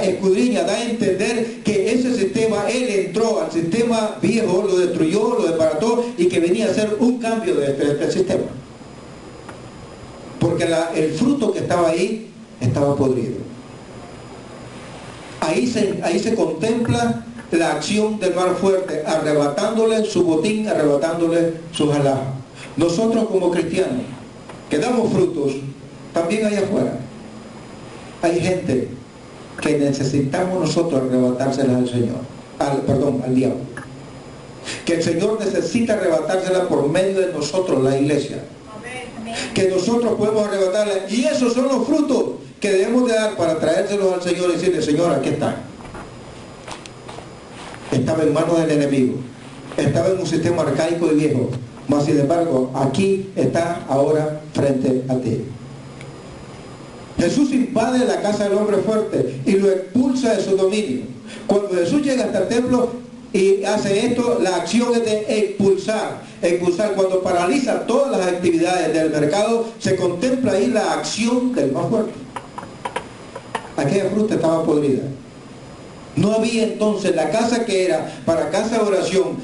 escudriña, da a entender que ese sistema, Él entró al sistema viejo, lo destruyó, lo desbarató, y que venía a hacer un cambio de este sistema. Porque el fruto que estaba ahí, estaba podrido. Ahí se contempla la acción del más fuerte, arrebatándole su botín, arrebatándole sus alhajas. Nosotros como cristianos, que damos frutos, también allá afuera, hay gente que necesitamos nosotros arrebatárselas al Señor, al diablo. Que el Señor necesita arrebatársela por medio de nosotros, la iglesia. Que nosotros podemos arrebatarla, y esos son los frutos que debemos de dar para traérselos al Señor y decirle, Señor, aquí están. Estaba en manos del enemigo, estaba en un sistema arcaico y viejo, mas sin embargo aquí está ahora frente a ti. Jesús invade la casa del hombre fuerte y lo expulsa de su dominio. Cuando Jesús llega hasta el templo y hace esto, la acción es de expulsar. Cuando paraliza todas las actividades del mercado, se contempla ahí la acción del más fuerte. Aquella fruta estaba podrida. No había entonces la casa que era para casa de oración,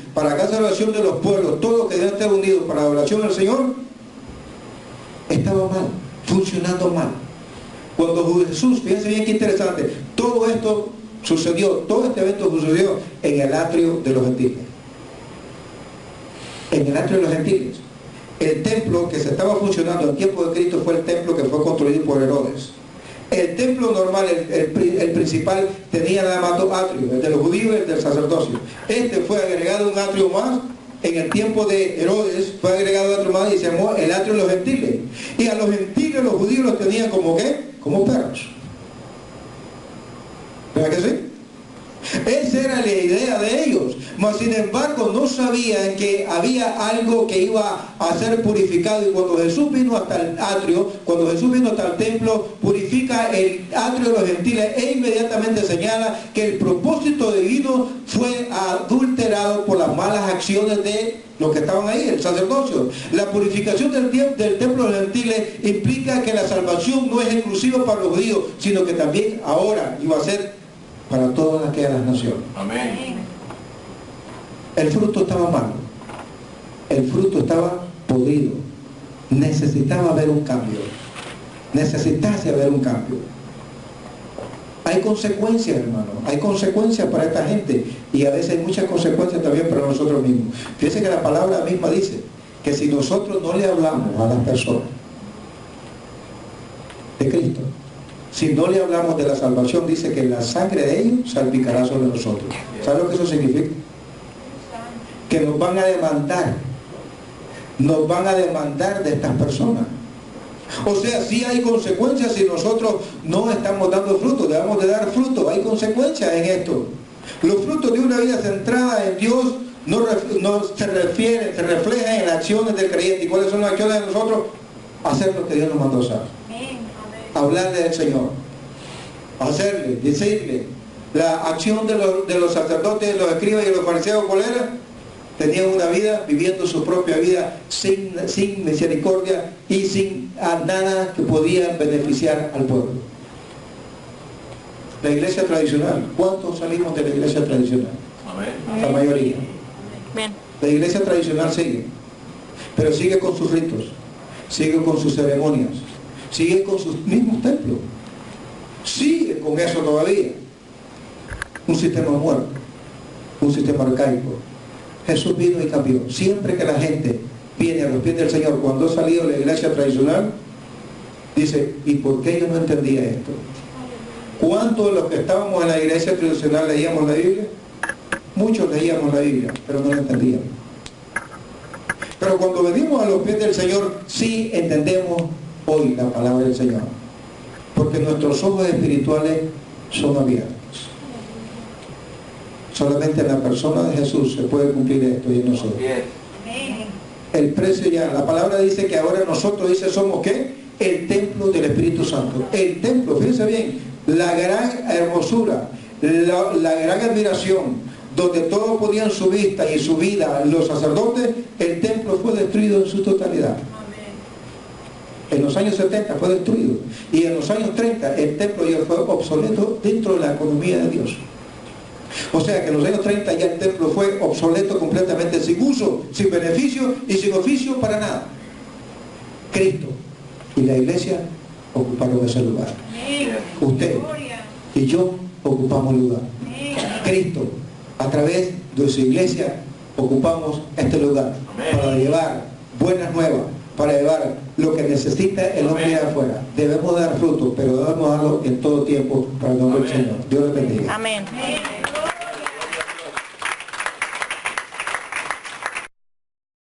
de los pueblos, todo lo que debe estar unido para la oración al Señor, estaba mal, funcionando mal. Cuando Jesús, fíjense bien qué interesante, todo esto sucedió, todo este evento sucedió en el atrio de los gentiles. En el atrio de los gentiles. El templo que se estaba funcionando en tiempo de Cristo fue el templo que fue construido por Herodes. El templo normal, el principal, tenía nada más dos atrios, el de los judíos y el del sacerdocio. Este fue agregado un atrio más, en el tiempo de Herodes, fue agregado otro más y se llamó el atrio de los gentiles. Y a los gentiles los judíos los tenían como ¿qué? Como perros. ¿Verdad que sí? Esa era la idea de ellos. mas sin embargo no sabían que había algo que iba a ser purificado, y cuando Jesús vino hasta el atrio, cuando Jesús vino hasta el templo, purifica el atrio de los gentiles e inmediatamente señala que el propósito divino fue adulterado por las malas acciones de los que estaban ahí, el sacerdocio. La purificación del templo de los gentiles implica que la salvación no es exclusiva para los judíos, sino que también ahora iba a ser para todas aquellas naciones. Amén. El fruto estaba malo, el fruto estaba podrido, necesitaba haber un cambio, necesitase haber un cambio. Hay consecuencias, hermano, hay consecuencias para esta gente, y a veces hay muchas consecuencias también para nosotros mismos. Fíjense que la palabra misma dice que si nosotros no le hablamos a las personas de Cristo, si no le hablamos de la salvación, dice que la sangre de ellos salpicará sobre nosotros. ¿Sabe lo que eso significa? Que nos van a demandar de estas personas. O sea, sí hay consecuencias si nosotros no estamos dando fruto. Debemos de dar fruto, hay consecuencias en esto. Los frutos de una vida centrada en Dios no se reflejan en las acciones del creyente. ¿Y cuáles son las acciones de nosotros? Hacer lo que Dios nos mandó a hacer. Hablarle del Señor, hacerle, decirle. La acción de los sacerdotes, de los escribas y de los fariseos, ¿cuál era? Tenían una vida, viviendo su propia vida sin misericordia y sin nada que podía beneficiar al pueblo. La iglesia tradicional, ¿cuántos salimos de la iglesia tradicional? Amén. La mayoría. Bien. La iglesia tradicional sigue, pero sigue con sus ritos, sigue con sus ceremonias, sigue con sus mismos templos, sigue con eso todavía. Un sistema muerto, un sistema arcaico. Jesús vino y cambió. Siempre que la gente viene a los pies del Señor, cuando ha salido de la iglesia tradicional, dice, ¿y por qué yo no entendía esto? ¿Cuántos de los que estábamos en la iglesia tradicional leíamos la Biblia? Muchos leíamos la Biblia, pero no la entendíamos. Pero cuando venimos a los pies del Señor, sí entendemos hoy la palabra del Señor, porque nuestros ojos espirituales son abiertos. Solamente en la persona de Jesús se puede cumplir esto y en nosotros. El precio ya, la palabra dice que ahora nosotros, dice, somos ¿qué? El templo del Espíritu Santo. El templo, fíjense bien, la gran hermosura, la gran admiración, donde todos ponían su vista y su vida los sacerdotes, el templo fue destruido en su totalidad. En los años 70 fue destruido, y en los años 30 el templo ya fue obsoleto dentro de la economía de Dios. O sea que en los años 30 ya el templo fue obsoleto completamente, sin uso, sin beneficio y sin oficio para nada. Cristo y la iglesia ocuparon ese lugar. Usted y yo ocupamos el lugar. Cristo, a través de su iglesia, ocupamos este lugar para llevar buenas nuevas, para llevar lo que necesita el hombre de afuera. Debemos dar fruto, pero debemos darlo en todo tiempo para el nombre del Señor. Dios le bendiga. Amén.